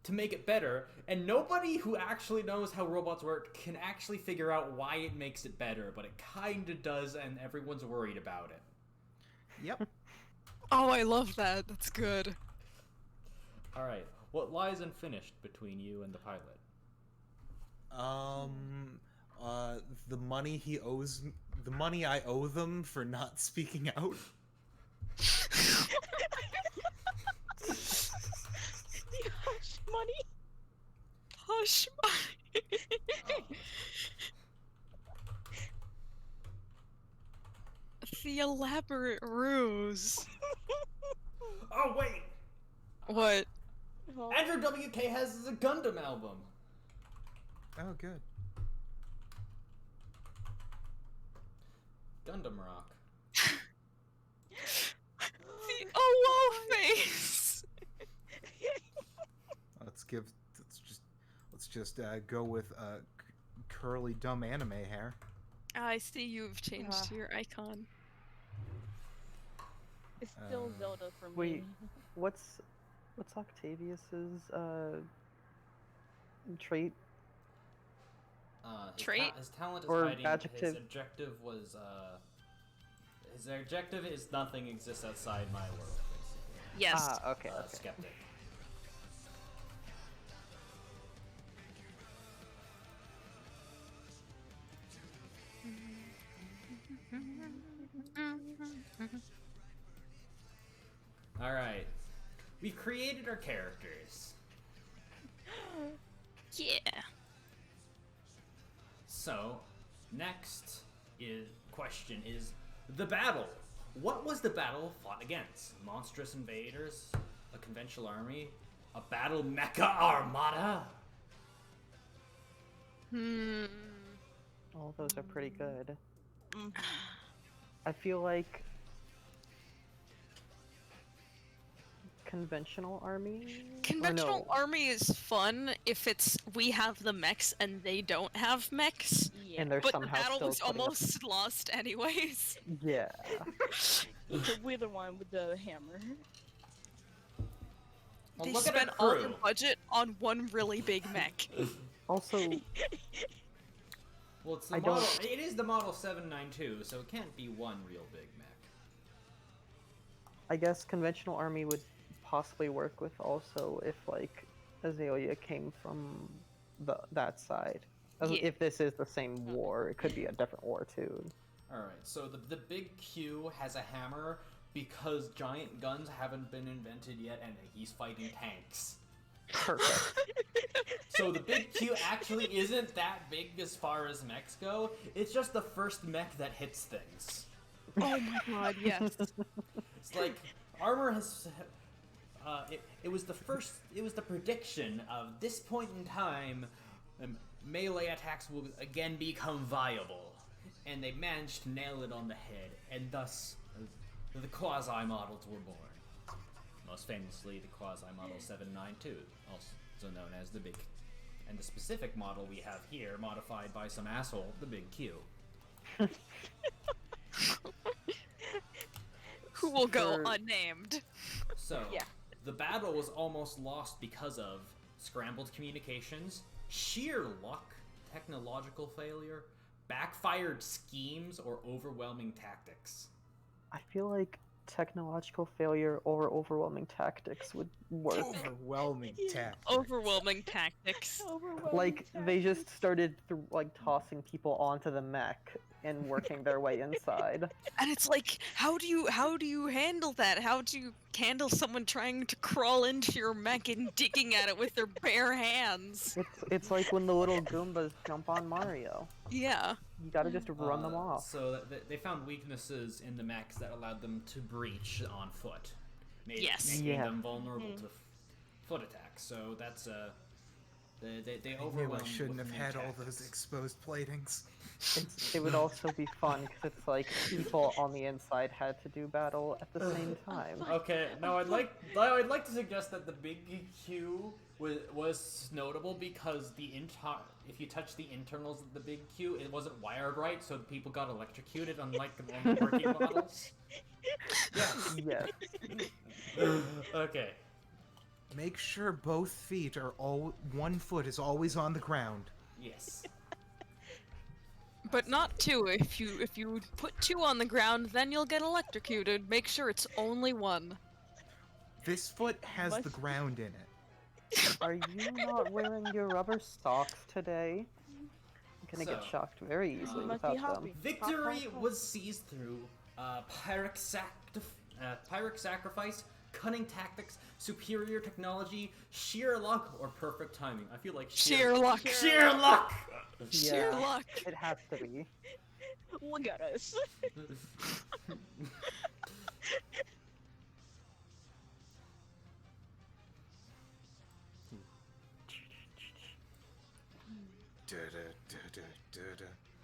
Speaker 4: to make it better, and nobody who actually knows how robots work can actually figure out why it makes it better, but it kinda does, and everyone's worried about it.
Speaker 5: Yep.
Speaker 2: Oh, I love that. That's good.
Speaker 4: Alright, what lies unfinished between you and the pilot?
Speaker 5: The money he owes, the money I owe them for not speaking out.
Speaker 3: The hush money.
Speaker 2: Hush. The elaborate ruse.
Speaker 4: Oh wait!
Speaker 2: What?
Speaker 3: Oh,
Speaker 4: Andrew WK has a Gundam album!
Speaker 5: Oh, good.
Speaker 4: Gundam Rock.
Speaker 2: The oh whoa face.
Speaker 5: Let's just go with curly dumb anime hair.
Speaker 2: I see you've changed
Speaker 1: Ah.
Speaker 2: your icon.
Speaker 3: it's still Zelda for me.
Speaker 1: Wait, what's Octavius's trait?
Speaker 2: Trait?
Speaker 4: His talent is
Speaker 1: Or
Speaker 4: hiding.
Speaker 1: adjective.
Speaker 4: His objective was his objective is nothing exists outside my world, basically.
Speaker 2: Yes.
Speaker 1: Okay.
Speaker 4: Skeptic. All right, we've created our characters.
Speaker 2: Yeah.
Speaker 4: So, next question is the battle. What was the battle fought against? Monstrous invaders? A conventional army? A battle mecha armada?
Speaker 1: All those are pretty good.
Speaker 3: Mhm.
Speaker 1: I feel like conventional army.
Speaker 2: Conventional
Speaker 1: no,
Speaker 2: army is fun if it's we have the mechs and they don't have mechs.
Speaker 3: Yeah.
Speaker 1: and they're
Speaker 2: But the
Speaker 1: somehow
Speaker 2: battle
Speaker 1: still
Speaker 2: was
Speaker 1: putting up-
Speaker 2: almost lost anyways.
Speaker 1: Yeah.
Speaker 3: We're the one with the hammer.
Speaker 4: Well,
Speaker 2: They
Speaker 4: look at
Speaker 2: spent
Speaker 4: our
Speaker 2: all
Speaker 4: crew.
Speaker 2: their budget on one really big mech.
Speaker 1: Also,
Speaker 4: Well, it's the
Speaker 1: I
Speaker 4: model.
Speaker 1: don't-
Speaker 4: It is the model 792, so it can't be one real big mech.
Speaker 1: I guess conventional army would possibly work with also if like Azalea came from that side.
Speaker 2: Yeah.
Speaker 1: If this is the same war, it could be a different war too.
Speaker 4: All right, so the big Q has a hammer because giant guns haven't been invented yet, and he's fighting tanks.
Speaker 1: Perfect.
Speaker 4: So the big Q actually isn't that big as far as mechs go. It's just the first mech that hits things.
Speaker 2: Oh my god, yes.
Speaker 4: It's like armor has. It was the first. It was the prediction of this point in time. Melee attacks will again become viable, and they managed to nail it on the head, and thus the quasi models were born. Most famously, the quasi model 792, also known as the big And the specific model we have here, modified by some asshole, the Big Q.
Speaker 2: Who will go
Speaker 1: For-
Speaker 2: unnamed.
Speaker 4: So,
Speaker 3: Yeah.
Speaker 4: the battle was almost lost because of scrambled communications, sheer luck, technological failure, backfired schemes, or overwhelming tactics.
Speaker 1: I feel like technological failure or overwhelming tactics would work.
Speaker 5: Overwhelming
Speaker 3: Yeah.
Speaker 5: tactics.
Speaker 2: Overwhelming tactics.
Speaker 3: Overwhelming
Speaker 1: Like they just
Speaker 3: tactics.
Speaker 1: started tossing people onto the mech and working their way inside.
Speaker 2: And it's like, how do you handle that? How do you handle someone trying to crawl into your mech and digging at it with their bare hands?
Speaker 1: It's like when the little Goombas jump on Mario.
Speaker 2: Yeah.
Speaker 1: You gotta just run them off.
Speaker 4: So they found weaknesses in the mechs that allowed them to breach on foot,
Speaker 2: Yes.
Speaker 4: making
Speaker 1: Yeah.
Speaker 4: them vulnerable to foot attacks. So that's they
Speaker 5: I knew
Speaker 4: overwhelmed.
Speaker 5: I shouldn't
Speaker 4: with
Speaker 5: have
Speaker 4: new
Speaker 5: had all those
Speaker 4: tactics.
Speaker 5: exposed platings.
Speaker 1: It would also be fun because it's like people on the inside had to do battle at the same time.
Speaker 4: Okay, now I'd like to suggest that the Big Q was notable because if you touch the internals of the Big Q, it wasn't wired right, so people got electrocuted, unlike the working models.
Speaker 1: Yes.
Speaker 4: Okay.
Speaker 5: Make sure both feet are one foot is always on the ground.
Speaker 4: Yes.
Speaker 2: But not two. If you put two on the ground, then you'll get electrocuted. Make sure it's only one.
Speaker 5: This foot has the
Speaker 3: Must-
Speaker 5: ground in it.
Speaker 1: Are you not wearing your rubber socks today? I'm gonna get
Speaker 4: So,
Speaker 1: shocked very easily
Speaker 3: must be
Speaker 1: without them.
Speaker 3: happy.
Speaker 4: Victory was seized through pyrrhic sacrifice, cunning tactics, superior technology, sheer luck, or perfect timing. I feel like
Speaker 2: Sheer luck.
Speaker 4: Sheer luck.
Speaker 2: Sheer
Speaker 1: Yeah.
Speaker 2: luck.
Speaker 1: It has to be.
Speaker 3: Look at us.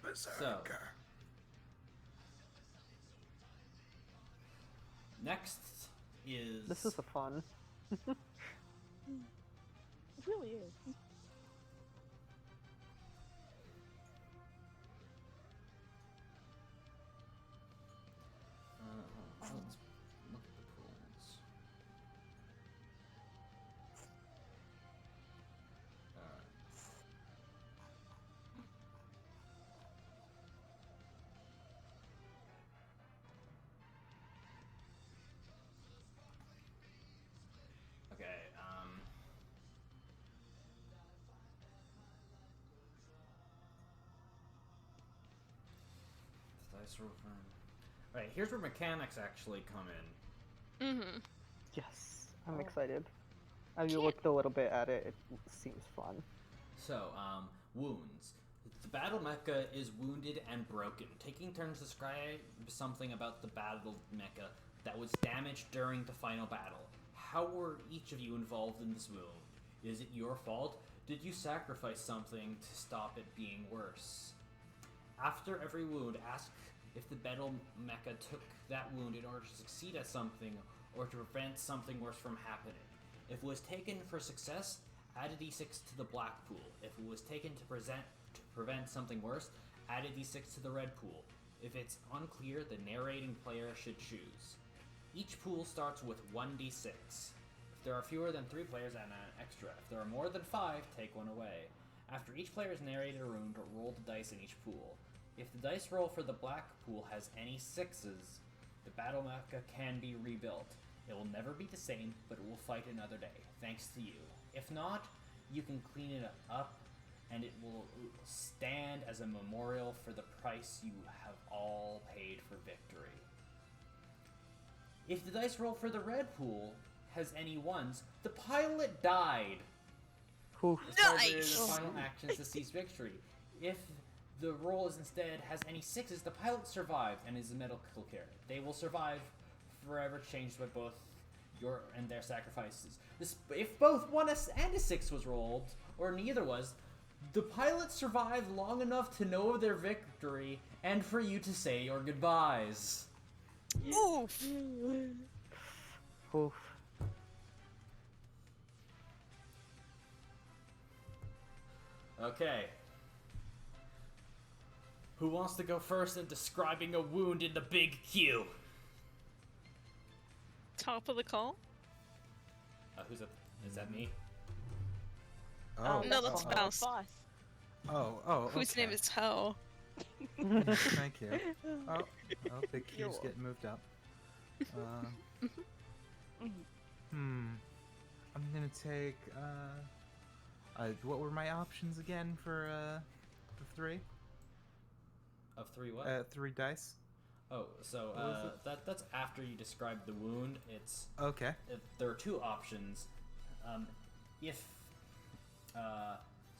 Speaker 5: Berserker.
Speaker 4: Next is
Speaker 1: This is a fun.
Speaker 3: It really is.
Speaker 4: let's look at the pools. Okay, dice roll for... Right, here's where mechanics actually come in.
Speaker 2: Mm-hmm.
Speaker 1: Yes, I'm
Speaker 3: Oh.
Speaker 1: excited. Have you looked a little bit at it? It seems fun.
Speaker 4: So, wounds. The battle mecha is wounded and broken. Taking turns to describe something about the battle mecha that was damaged during the final battle. How were each of you involved in this wound? Is it your fault? Did you sacrifice something to stop it being worse? After every wound, ask if the battle mecha took that wound in order to succeed at something or to prevent something worse from happening. If it was taken for success, add a d6 to the black pool. If it was taken to prevent something worse, add a d6 to the red pool. If it's unclear, the narrating player should choose. Each pool starts with 1d6. If there are fewer than 3 players, add an extra. If there are more than 5, take one away. After each player has narrated a wound, roll the dice in each pool. If the dice roll for the black pool has any 6s, the battle mecha can be rebuilt. It will never be the same, but it will fight another day, thanks to you. If not, you can clean it up, and it will stand as a memorial for the price you have all paid for victory. If the dice roll for the red pool has any 1s, the pilot died.
Speaker 1: Oof.
Speaker 4: Started
Speaker 2: Nice!
Speaker 4: the final actions to seize victory. If the roll is instead has any 6s, the pilot survived and is a medical care. They will survive, forever changed by both your and their sacrifices. If both 1 and a 6 was rolled, or neither was, the pilot survived long enough to know of their victory and for you to say your goodbyes.
Speaker 2: Oof.
Speaker 1: Oof.
Speaker 4: Okay. Who wants to go first in describing a wound in the big Q?
Speaker 2: Top of the call?
Speaker 4: Who's that? Is that me?
Speaker 5: Oh,
Speaker 2: No, that's
Speaker 1: Oh.
Speaker 2: Faust.
Speaker 3: Boss.
Speaker 5: Oh,
Speaker 2: Whose
Speaker 5: okay.
Speaker 2: name is Ho?
Speaker 5: Thank you. Oh, big
Speaker 3: You're
Speaker 5: Q's getting moved up.
Speaker 3: Mhm.
Speaker 5: I'm gonna take, what were my options again for, the 3?
Speaker 4: Of 3 what?
Speaker 5: 3 dice?
Speaker 4: Oh, so
Speaker 5: What was it?
Speaker 4: that's after you describe the wound.
Speaker 5: Okay.
Speaker 4: There are 2 options. If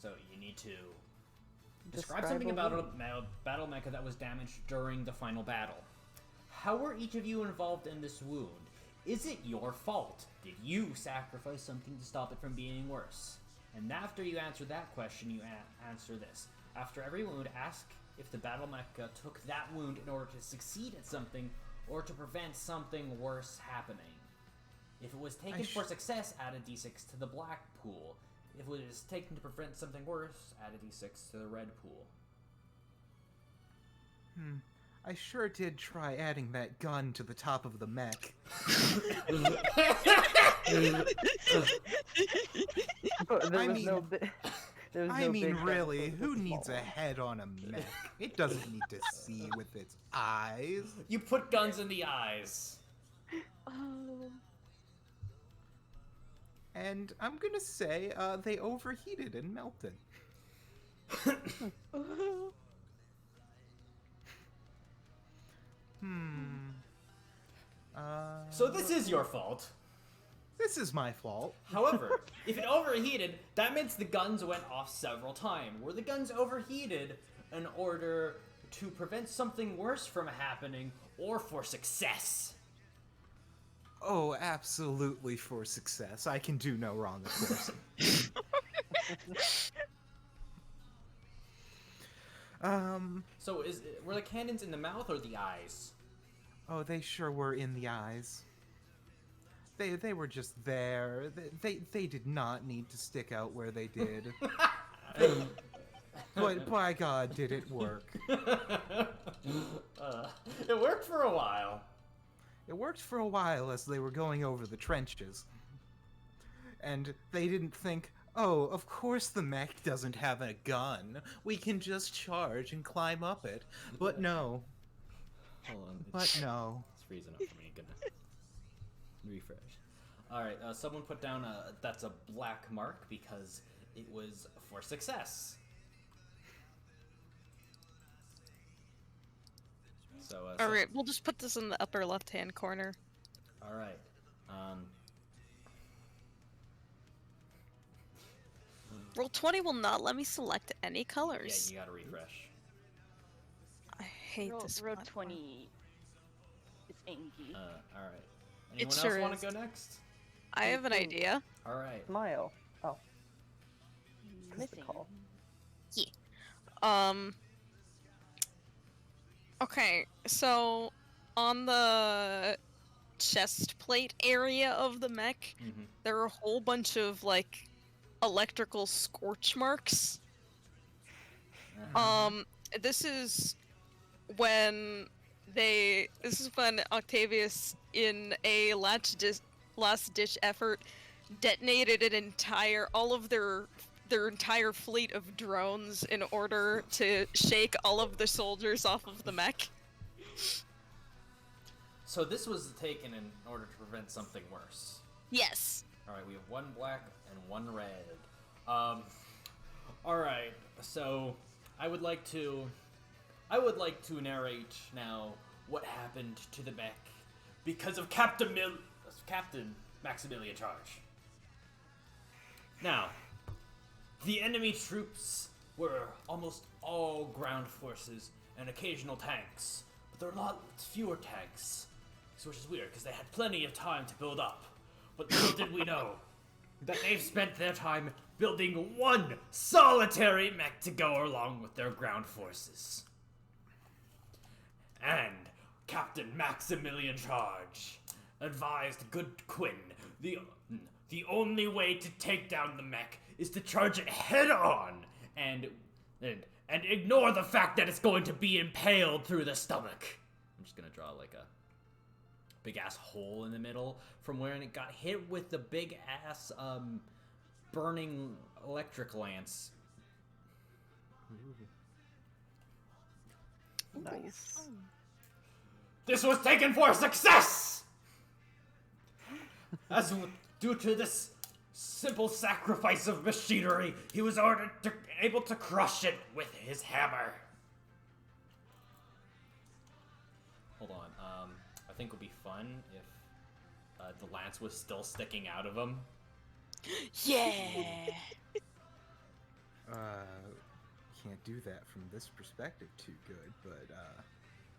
Speaker 4: so you need to describe something
Speaker 1: a
Speaker 4: about a
Speaker 1: wound.
Speaker 4: battle mecha that was damaged during the final battle. How were each of you involved in this wound? Is it your fault? Did you sacrifice something to stop it from being worse? And after you answer that question, you answer this. After every wound, ask if the battle mecha took that wound in order to succeed at something or to prevent something worse happening. If it was taken for success, add a d6 to the black pool. If it was taken to prevent something worse, add a d6 to the red pool.
Speaker 5: I sure did try adding that gun to the top of the mech.
Speaker 1: But there
Speaker 5: I
Speaker 1: was
Speaker 5: mean-
Speaker 1: no there was
Speaker 5: I
Speaker 1: no
Speaker 5: mean,
Speaker 1: big gun,
Speaker 5: really,
Speaker 1: so it was
Speaker 5: who
Speaker 1: a
Speaker 5: needs
Speaker 1: small
Speaker 5: a
Speaker 1: one.
Speaker 5: head on a mech? It doesn't need to see with its eyes.
Speaker 4: You put guns in the eyes.
Speaker 3: Oh.
Speaker 5: And I'm gonna say, they overheated and melted.
Speaker 4: So this is your fault.
Speaker 5: This is my fault.
Speaker 4: However, if it overheated, that means the guns went off several times. Were the guns overheated in order to prevent something worse from happening or for success?
Speaker 5: Oh, absolutely for success. I can do no wrong, of course.
Speaker 4: So were the cannons in the mouth or the eyes?
Speaker 5: Oh, they sure were in the eyes. They were just there. They did not need to stick out where they did. But by God, did it work.
Speaker 4: It worked for a while.
Speaker 5: It worked for a while as they were going over the trenches. And they didn't think, oh, of course the mech doesn't have a gun. We can just charge and climb up it. But no.
Speaker 4: Hold on.
Speaker 5: But no.
Speaker 4: It's freezing up for me. Gonna refresh. Alright, someone put down that's a black mark because it was for success. So,
Speaker 2: Alright, we'll just put this in the upper left-hand corner.
Speaker 4: Alright.
Speaker 2: Roll 20 will not let me select any
Speaker 4: Yeah,
Speaker 2: colors.
Speaker 4: you gotta refresh.
Speaker 2: I hate this
Speaker 3: Road
Speaker 2: platform.
Speaker 3: 20 is Angie.
Speaker 4: Alright. Anyone else
Speaker 2: sure
Speaker 4: want
Speaker 2: is.
Speaker 4: to go next?
Speaker 2: I have an idea.
Speaker 4: Alright.
Speaker 1: Smile. Oh, the
Speaker 3: Missing.
Speaker 1: call.
Speaker 2: Okay, so on the chest plate area of the mech,
Speaker 4: Mm-hmm.
Speaker 2: there are a whole bunch of like electrical scorch marks. This is when Octavius, in a last ditch effort, detonated all of their entire fleet of drones in order to shake all of the soldiers off of the mech.
Speaker 4: So this was taken in order to prevent something worse.
Speaker 2: Yes.
Speaker 4: Alright, we have one black and one red. Alright, so I would like to narrate now what happened to the mech because of Captain Maximilian Charge. Now, the enemy troops were almost all ground forces and occasional tanks, but there were a lot fewer tanks, which is weird because they had plenty of time to build up. But little did we know that they've spent their time building one solitary mech to go along with their ground forces. And Captain Maximilian Charge advised Good Quinn the only way to take down the mech is to charge it head on and ignore the fact that it's going to be impaled through the stomach. I'm just gonna draw like a big ass hole in the middle from where it got hit with the big ass burning electric lance.
Speaker 1: Nice.
Speaker 4: This was taken for success! Due to this simple sacrifice of machinery, he was able to crush it with his hammer. Hold on, I think it would be fun if the lance was still sticking out of him.
Speaker 2: Yeah.
Speaker 5: Can't do that from this perspective too good, but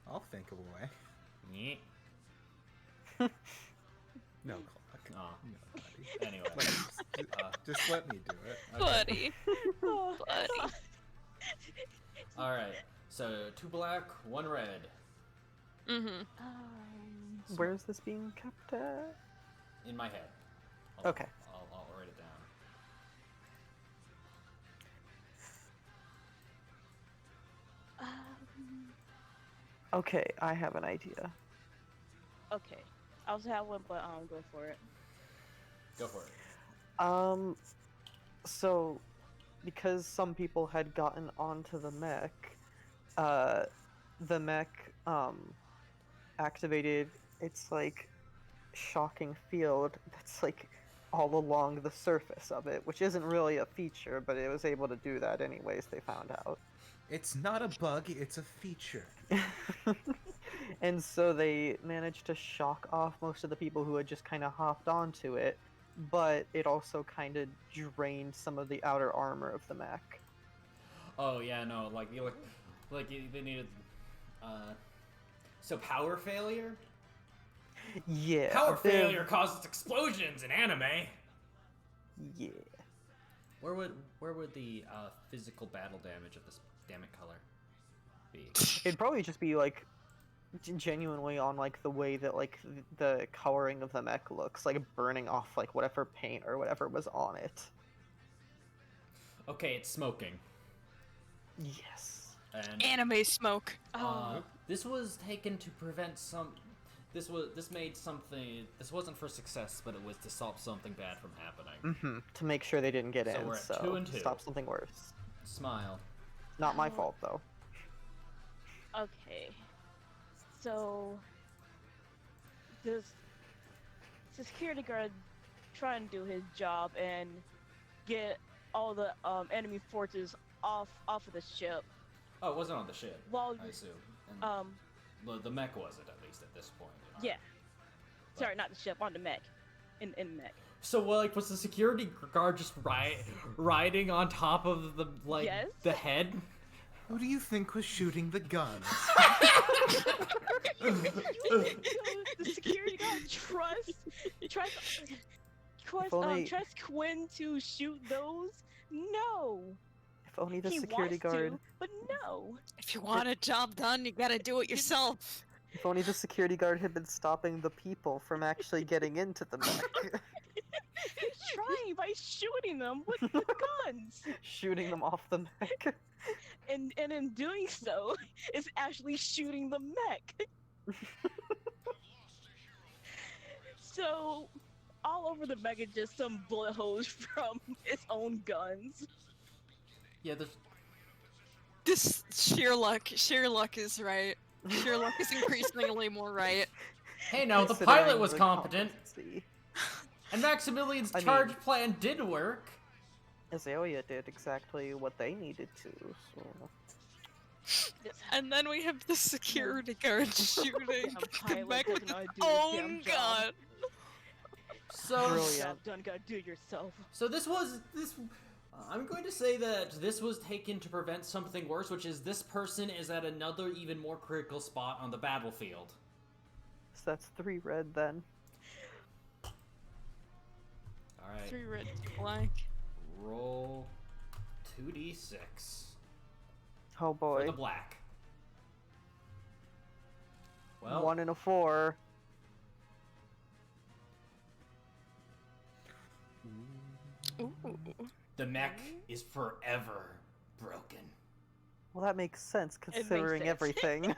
Speaker 5: I'll think of a way.
Speaker 4: Yeah.
Speaker 5: No, Clock.
Speaker 4: Aw.
Speaker 5: No, buddy.
Speaker 4: Anyway,
Speaker 5: Just let me do it. Okay.
Speaker 2: Buddy.
Speaker 3: Oh,
Speaker 2: Buddy.
Speaker 4: alright, so 2 black, 1 red.
Speaker 2: Mm-hmm.
Speaker 1: Where's this being kept at?
Speaker 4: In my head.
Speaker 1: Okay.
Speaker 4: I'll write it down.
Speaker 1: Okay, I have an idea.
Speaker 3: okay. I also have one, but go for it.
Speaker 4: Go for it.
Speaker 1: So, because some people had gotten onto the mech, the mech, activated its, like, shocking field that's, like, all along the surface of it, which isn't really a feature, but it was able to do that anyways, they found out.
Speaker 5: It's not a bug, it's a feature.
Speaker 1: And so they managed to shock off most of the people who had just kind of hopped onto it, but it also kind of drained some of the outer armor of the mech.
Speaker 4: Oh yeah, no, they needed. So power failure.
Speaker 1: Yeah.
Speaker 4: Power
Speaker 1: they're-
Speaker 4: failure causes explosions in anime.
Speaker 1: Yeah.
Speaker 4: Where would the physical battle damage of this damn it color be?
Speaker 1: It'd probably just be like genuinely on like the way that like the coloring of the mech looks, like burning off like whatever paint or whatever was on it.
Speaker 4: Okay, it's smoking.
Speaker 1: Yes.
Speaker 4: And
Speaker 2: Anime smoke.
Speaker 4: this was taken to prevent some. This made something. This wasn't for success, but it was to stop something bad from happening.
Speaker 1: To make sure they didn't get
Speaker 4: So
Speaker 1: in,
Speaker 4: we're at
Speaker 1: so
Speaker 4: 2 and 2.
Speaker 1: stop something worse.
Speaker 4: Smile.
Speaker 1: Not my fault though.
Speaker 3: Okay. So this security guard trying to do his job and get all the enemy forces off of the ship.
Speaker 4: Oh, it wasn't on the ship.
Speaker 3: While
Speaker 4: I assume. And the mech wasn't, at least at this point. You know?
Speaker 3: yeah. Sorry, not the ship, on the mech. In the mech.
Speaker 4: So, like, was the security guard just riding on top of the
Speaker 3: Yes.
Speaker 4: the head?
Speaker 5: Who do you think was shooting the guns?
Speaker 3: So the security guard trusts Quinn to shoot those? No.
Speaker 1: If only the
Speaker 3: He
Speaker 1: security
Speaker 3: wants
Speaker 1: guard.
Speaker 3: to, but no.
Speaker 2: If you want a job done, you gotta do it yourself.
Speaker 1: If only the security guard had been stopping the people from actually getting into the mech.
Speaker 3: He's trying by shooting them with the guns.
Speaker 1: Shooting them off the mech.
Speaker 3: And in doing so, is actually shooting the mech. So, all over the mech is just some bullet holes from its own guns.
Speaker 4: Yeah, there's.
Speaker 2: This sheer luck is right. Sheer luck is increasingly more right.
Speaker 4: Hey, no, the
Speaker 1: Considering
Speaker 4: pilot was
Speaker 1: the
Speaker 4: competent,
Speaker 1: competency.
Speaker 4: and Maximilian's
Speaker 1: I mean-
Speaker 4: charge plan did work.
Speaker 1: Azalea did exactly what they needed to, so...
Speaker 2: And then we have the security guard shooting the
Speaker 3: pilot
Speaker 2: mech with
Speaker 3: doesn't
Speaker 2: his
Speaker 3: know how to do his
Speaker 2: own
Speaker 3: damn job.
Speaker 2: gun.
Speaker 4: So,
Speaker 1: Brilliant.
Speaker 3: Job done, gotta do it yourself.
Speaker 4: so this. I'm going to say that this was taken to prevent something worse, which is this person is at another even more critical spot on the battlefield.
Speaker 1: So that's 3 red then.
Speaker 4: All right.
Speaker 2: 3 red, 2 black.
Speaker 4: Roll 2d6
Speaker 1: Oh
Speaker 4: for
Speaker 1: boy.
Speaker 4: the black. Well,
Speaker 1: 1 and a 4.
Speaker 2: Ooh.
Speaker 4: the mech is forever broken.
Speaker 1: Well, that makes sense
Speaker 3: makes
Speaker 1: considering
Speaker 3: sense.
Speaker 1: everything.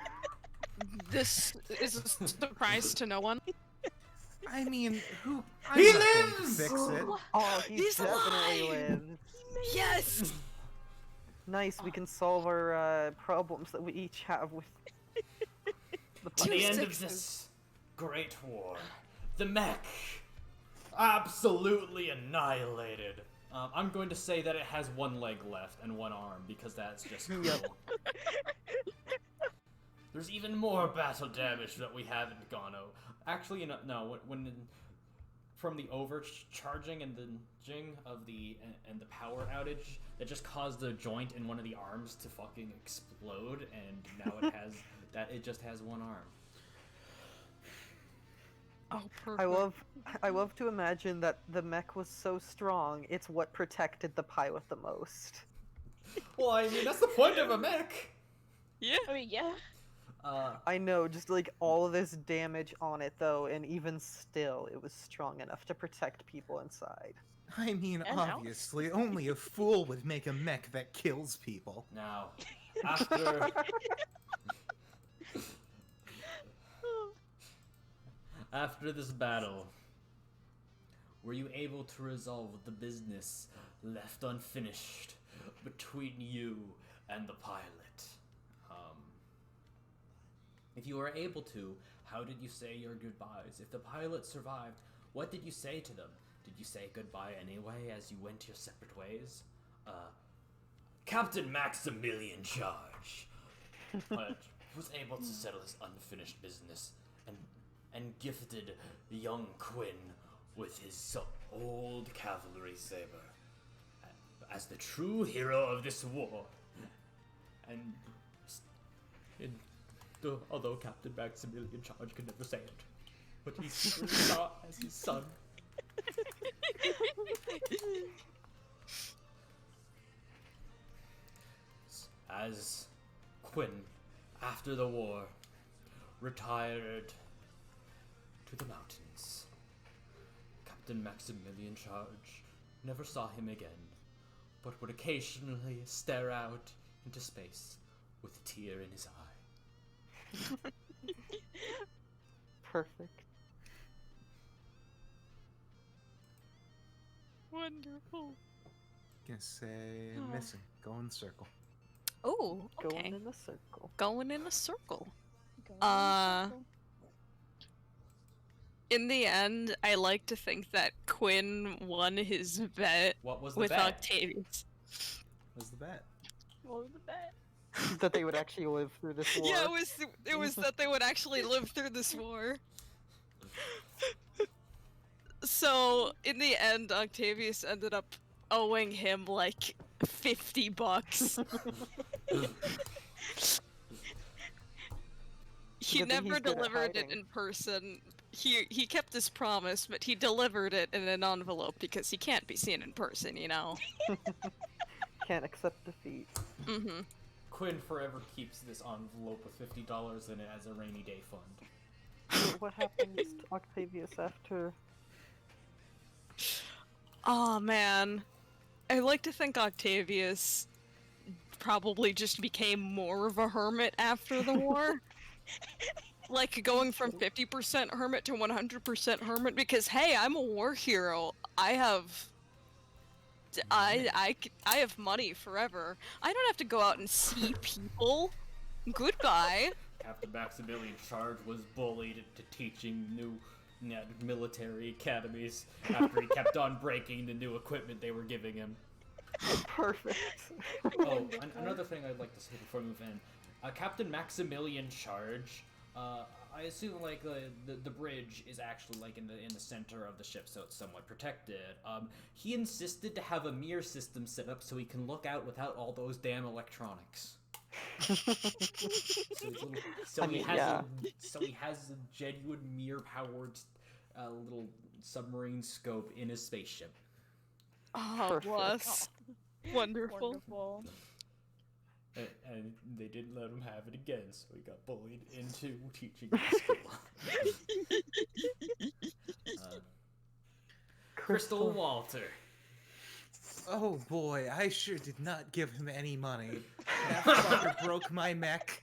Speaker 2: This is a surprise to no one.
Speaker 5: I mean, who?
Speaker 4: He
Speaker 5: I'm not going to
Speaker 4: lives!
Speaker 5: fix it.
Speaker 1: Oh,
Speaker 2: He's
Speaker 1: definitely
Speaker 2: alive!
Speaker 1: lives.
Speaker 2: Yes!
Speaker 1: Nice, we can solve our problems that we each have with the
Speaker 4: At the end of
Speaker 2: sixes.
Speaker 4: this great war, the mech absolutely annihilated. I'm going to say that it has one leg left and one arm because that's just cool.
Speaker 1: Yep.
Speaker 4: There's even more battle damage that we haven't gone over. Actually, no. When from the overcharging and the jing of the and the power outage that just caused a joint in one of the arms to fucking explode, and now it just has one arm.
Speaker 2: Oh, perfect.
Speaker 1: I love to imagine that the mech was so strong, it's what protected the pilot the most.
Speaker 4: Well, I mean that's the point of a mech.
Speaker 2: Yeah.
Speaker 3: I mean, yeah.
Speaker 1: I know, just like all of this damage on it though, and even still, it was strong enough to protect people inside.
Speaker 5: I mean,
Speaker 3: And now-
Speaker 5: obviously, only a fool would make a mech that kills people.
Speaker 4: Now, after after this battle, were you able to resolve the business left unfinished between you and the pilot? If you were able to, how did you say your goodbyes? If the pilot survived, what did you say to them? Did you say goodbye anyway as you went your separate ways? Captain Maximilian Charge was able to settle his unfinished business and gifted young Quinn with his old cavalry saber as the true hero of this war. Although Captain Maximilian Charge could never say it, but he secretly saw as his son. As Quinn, after the war, retired to the mountains, Captain Maximilian Charge never saw him again, but would occasionally stare out into space with a tear in his eye.
Speaker 1: Perfect.
Speaker 2: Wonderful.
Speaker 5: Gonna say missing. Go in the circle.
Speaker 2: Oh, okay.
Speaker 1: Going in a circle.
Speaker 2: Going in a circle.
Speaker 3: Going in a circle.
Speaker 2: In the end, I like to think that Quinn won his bet
Speaker 4: What was the
Speaker 2: with
Speaker 4: bet?
Speaker 2: Octavius.
Speaker 5: What's the bet?
Speaker 3: What was the bet?
Speaker 1: That they would actually live through this war.
Speaker 2: Yeah, it was that they would actually live through this war. So, in the end, Octavius ended up owing him like $50. He
Speaker 1: Good thing
Speaker 2: never
Speaker 1: he's good at
Speaker 2: delivered it
Speaker 1: hiding.
Speaker 2: in person. He kept his promise, but he delivered it in an envelope because he can't be seen in person, you know.
Speaker 1: Can't accept defeat.
Speaker 2: Mm-hmm.
Speaker 4: Quinn forever keeps this envelope with $50 in it as a rainy day fund.
Speaker 1: What happens to Octavius after?
Speaker 2: Oh man, I like to think Octavius probably just became more of a hermit after the war. Like going from 50% hermit to 100% hermit because hey, I'm a war hero. I have have money forever. I don't have to go out and see people. Goodbye.
Speaker 4: Captain Maximilian Charge was bullied into teaching new military academies after he kept on breaking the new equipment they were giving him.
Speaker 1: Perfect.
Speaker 4: Oh, another thing I'd like to say before we move in. Captain Maximilian Charge, I assume like the bridge is actually like in the center of the ship, so it's somewhat protected. He insisted to have a mirror system set up so he can look out without all those damn electronics. He has a genuine mirror-powered little submarine scope in his spaceship.
Speaker 2: Oh,
Speaker 1: Perfect.
Speaker 2: bless. Wonderful.
Speaker 3: Wonderful.
Speaker 4: And they didn't let him have it again, so he got bullied into teaching at school. Crystal Walter.
Speaker 5: Oh boy, I sure did not give him any money. That fucker broke my mech.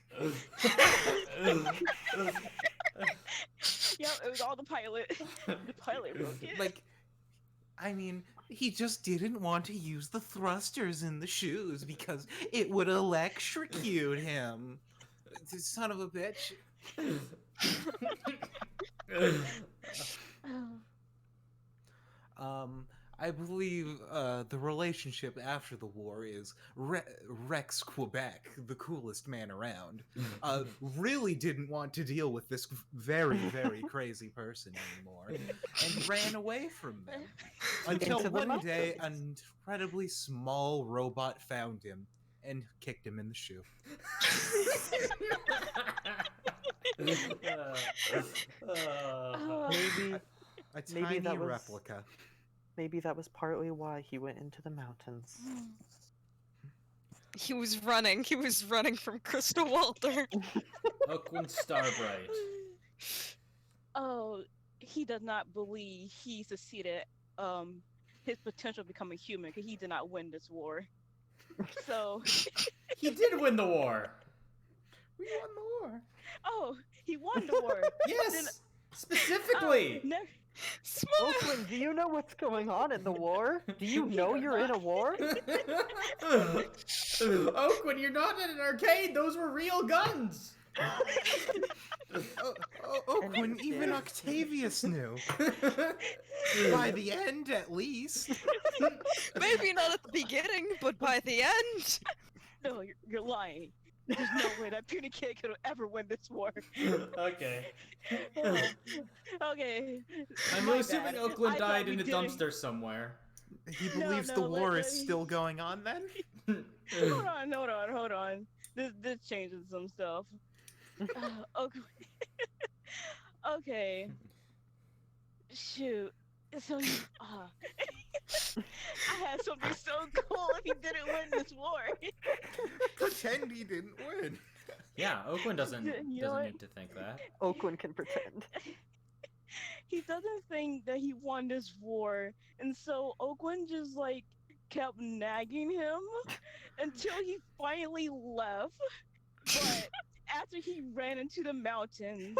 Speaker 3: Yep, it was all the pilot. The pilot broke it.
Speaker 5: Like, I mean, he just didn't want to use the thrusters in the shoes because it would electrocute him. Son of a bitch. I believe the relationship after the war is Rex Quebec, the coolest man around, really didn't want to deal with this very, very crazy person anymore, and ran away from them. Until
Speaker 1: Into the
Speaker 5: one day,
Speaker 1: mountains.
Speaker 5: an incredibly small robot found him and kicked him in the shoe.
Speaker 1: Maybe
Speaker 5: A
Speaker 1: Maybe
Speaker 5: tiny
Speaker 1: that was-
Speaker 5: replica.
Speaker 1: maybe that was partly why he went into the mountains.
Speaker 2: He was running. He was running from Crystal Walter.
Speaker 4: Oakland Starbright.
Speaker 3: Oh, he does not believe he succeeded his potential of becoming human because he did not win this war. So,
Speaker 4: He did win the war.
Speaker 5: We won the war.
Speaker 3: oh, he won the war.
Speaker 4: Yes, specifically.
Speaker 3: Oh,
Speaker 2: Smile.
Speaker 1: Oakland, do you know what's going on in the war? Do you know you're in a war?
Speaker 4: Oakland, you're not in an arcade. Those were real guns.
Speaker 5: Quinn, even Octavius knew. By the end, at least.
Speaker 2: Maybe not at the beginning, but by the end.
Speaker 3: no, you're lying. There's no way that puny kid could ever win this war.
Speaker 4: Okay.
Speaker 3: Okay.
Speaker 4: I'm
Speaker 3: my
Speaker 4: assuming
Speaker 3: bad.
Speaker 4: Oakland
Speaker 3: I thought
Speaker 4: died
Speaker 3: we
Speaker 4: in a
Speaker 3: didn't-
Speaker 4: dumpster somewhere.
Speaker 5: He believes the
Speaker 3: no,
Speaker 5: war is
Speaker 3: let me-
Speaker 5: still going on then?
Speaker 3: Hold on. This changes some stuff. Okay. Okay. Shoot. So you, I had something so cool if he didn't win this war.
Speaker 5: Pretend he didn't win.
Speaker 4: Yeah, Oakland doesn't
Speaker 3: You know what?
Speaker 4: need to think that.
Speaker 1: Oakland can pretend.
Speaker 3: He doesn't think that he won this war, and so Oakland just like kept nagging him until he finally left. But after he ran into the mountains,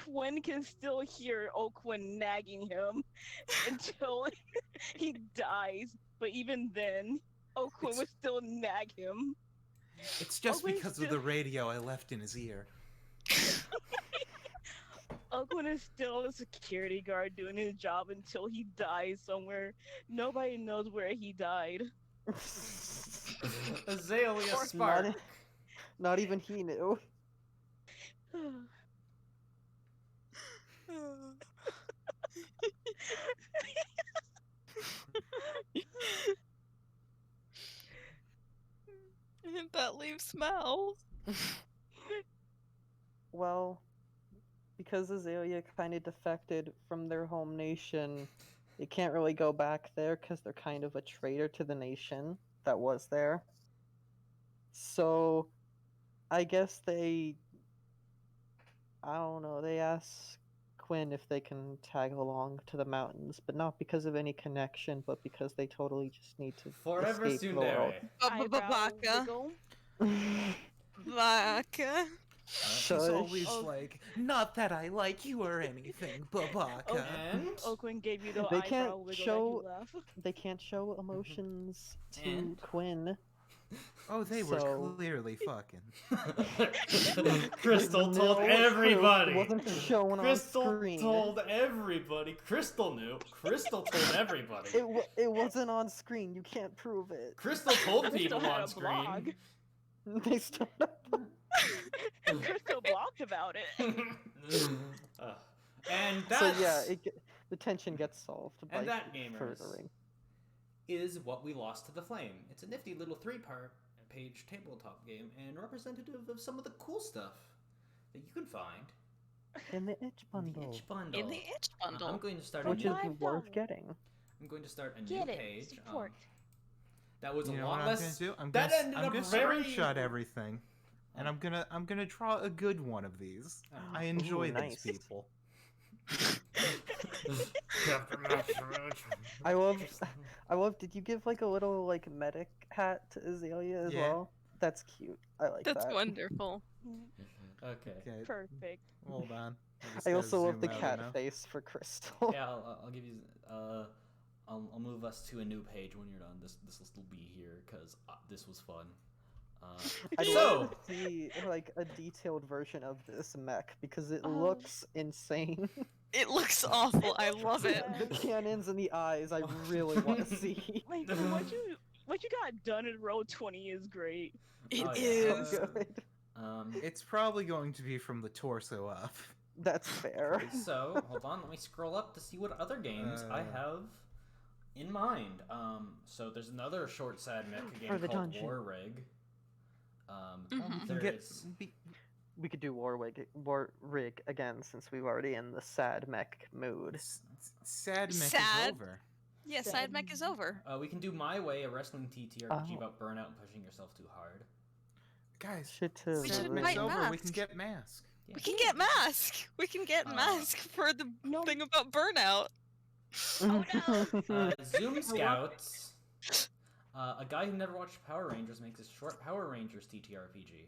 Speaker 3: Quinn can still hear Oakland nagging him until he dies. But even then, Oakland would still nag him.
Speaker 5: It's just
Speaker 3: Oakland's
Speaker 5: because of
Speaker 3: still-
Speaker 5: the radio I left in his ear.
Speaker 3: Oakland is still a security guard doing his job until he dies somewhere. Nobody knows where he died.
Speaker 4: Azalea
Speaker 1: Not,
Speaker 4: Spark.
Speaker 1: not even he knew.
Speaker 2: That leaves Mel.
Speaker 1: Well, because Azalea kind of defected from their home nation, they can't really go back there because they're kind of a traitor to the nation that was there. So, I guess I don't know, they ask Quinn if they can tag along to the mountains, but not because of any connection, but because they totally just need to
Speaker 4: Forever
Speaker 1: escape the world.
Speaker 4: Tsundere.
Speaker 2: Baka.
Speaker 3: wiggle.
Speaker 2: Baka.
Speaker 5: She's
Speaker 1: Shush.
Speaker 5: always
Speaker 3: Oh.
Speaker 5: like, not that I like you or anything, Babaka.
Speaker 4: And
Speaker 3: Oakland gave you the
Speaker 1: They
Speaker 3: eyebrow
Speaker 1: can't
Speaker 3: wiggle
Speaker 1: show-
Speaker 3: that you left.
Speaker 1: They can't show emotions to
Speaker 4: And?
Speaker 1: Quinn.
Speaker 5: Oh, they were
Speaker 1: So-
Speaker 5: clearly fucking.
Speaker 4: Crystal told
Speaker 1: No,
Speaker 4: everybody.
Speaker 1: It wasn't shown
Speaker 4: Crystal
Speaker 1: on screen.
Speaker 4: told everybody. Crystal knew. Crystal told everybody.
Speaker 1: It wasn't on screen. You can't prove it.
Speaker 4: Crystal told
Speaker 3: Crystal
Speaker 4: people
Speaker 3: had
Speaker 4: on
Speaker 3: a
Speaker 4: screen.
Speaker 3: blog.
Speaker 1: They still.
Speaker 3: Crystal blogged about it.
Speaker 4: And
Speaker 1: So
Speaker 4: that's
Speaker 1: yeah, the tension gets solved by
Speaker 4: And that, gamers,
Speaker 1: furthering.
Speaker 4: is What We Lost to the Flame. It's a nifty little 3-part page tabletop game and representative of some of the cool stuff that you can find
Speaker 1: In the itch
Speaker 4: in
Speaker 1: bundle,
Speaker 4: the itch bundle.
Speaker 2: In the itch
Speaker 4: I'm
Speaker 2: bundle.
Speaker 4: going to start
Speaker 1: which
Speaker 4: a
Speaker 1: is
Speaker 4: new,
Speaker 3: $5.
Speaker 1: worth getting.
Speaker 4: I'm going to start a new
Speaker 3: Get it.
Speaker 4: page.
Speaker 3: Support.
Speaker 4: That was
Speaker 5: You
Speaker 4: a
Speaker 5: know
Speaker 4: lot
Speaker 5: what I'm gonna
Speaker 4: less.
Speaker 5: do? I'm
Speaker 4: that
Speaker 5: gonna,
Speaker 4: ended
Speaker 5: I'm
Speaker 4: up
Speaker 5: gonna
Speaker 4: very.
Speaker 5: screenshot everything, and I'm gonna draw a good one of these. I enjoy
Speaker 1: nice.
Speaker 5: these people.
Speaker 1: I love. Did you give like a little like medic hat to Azalea as
Speaker 5: Yeah.
Speaker 1: well? That's cute. I like
Speaker 2: That's
Speaker 1: that.
Speaker 2: wonderful.
Speaker 4: Okay.
Speaker 5: Okay,
Speaker 3: Perfect.
Speaker 5: hold on. just
Speaker 1: I
Speaker 5: gotta
Speaker 1: also love
Speaker 5: zoom
Speaker 1: the
Speaker 5: out
Speaker 1: cat
Speaker 5: enough.
Speaker 1: face for Crystal.
Speaker 4: Yeah, I'll give you. I'll move us to a new page when you're done. This will still be here because this was fun.
Speaker 1: I'd
Speaker 4: So
Speaker 1: love to see like a detailed version of this mech because it
Speaker 3: Oh.
Speaker 1: looks insane.
Speaker 2: It looks awful. I love it.
Speaker 3: Yeah.
Speaker 1: The cannons and the eyes, I really want to see.
Speaker 3: Like what you got done in row 20 is great.
Speaker 2: It
Speaker 4: Oh, yeah.
Speaker 2: is.
Speaker 1: So good.
Speaker 5: It's probably going to be from the torso up.
Speaker 1: That's fair.
Speaker 4: So hold on, let me scroll up to see what other games I have in mind. So there's another short sad mech
Speaker 1: For
Speaker 4: game
Speaker 1: the
Speaker 4: called
Speaker 1: dungeon.
Speaker 4: War Rig.
Speaker 2: Mhm.
Speaker 4: There
Speaker 5: Get,
Speaker 4: is.
Speaker 1: We could do War Rig again since we're already in the sad mech mood.
Speaker 5: Sad mech
Speaker 2: Sad?
Speaker 5: is over.
Speaker 2: Yeah, side mech is over.
Speaker 4: We can do My Way, a wrestling TTRPG
Speaker 1: Oh.
Speaker 4: about burnout and pushing yourself too hard.
Speaker 5: Guys,
Speaker 1: Shit
Speaker 2: We should
Speaker 5: sad
Speaker 2: invite
Speaker 5: mech's over. We
Speaker 2: Mask.
Speaker 5: can get Mask.
Speaker 4: Yeah.
Speaker 2: We can get Mask. We can get Mask for the
Speaker 3: No.
Speaker 2: thing about burnout.
Speaker 3: Oh no.
Speaker 4: Zoom Scouts. A guy who never watched Power Rangers makes a short Power Rangers TTRPG.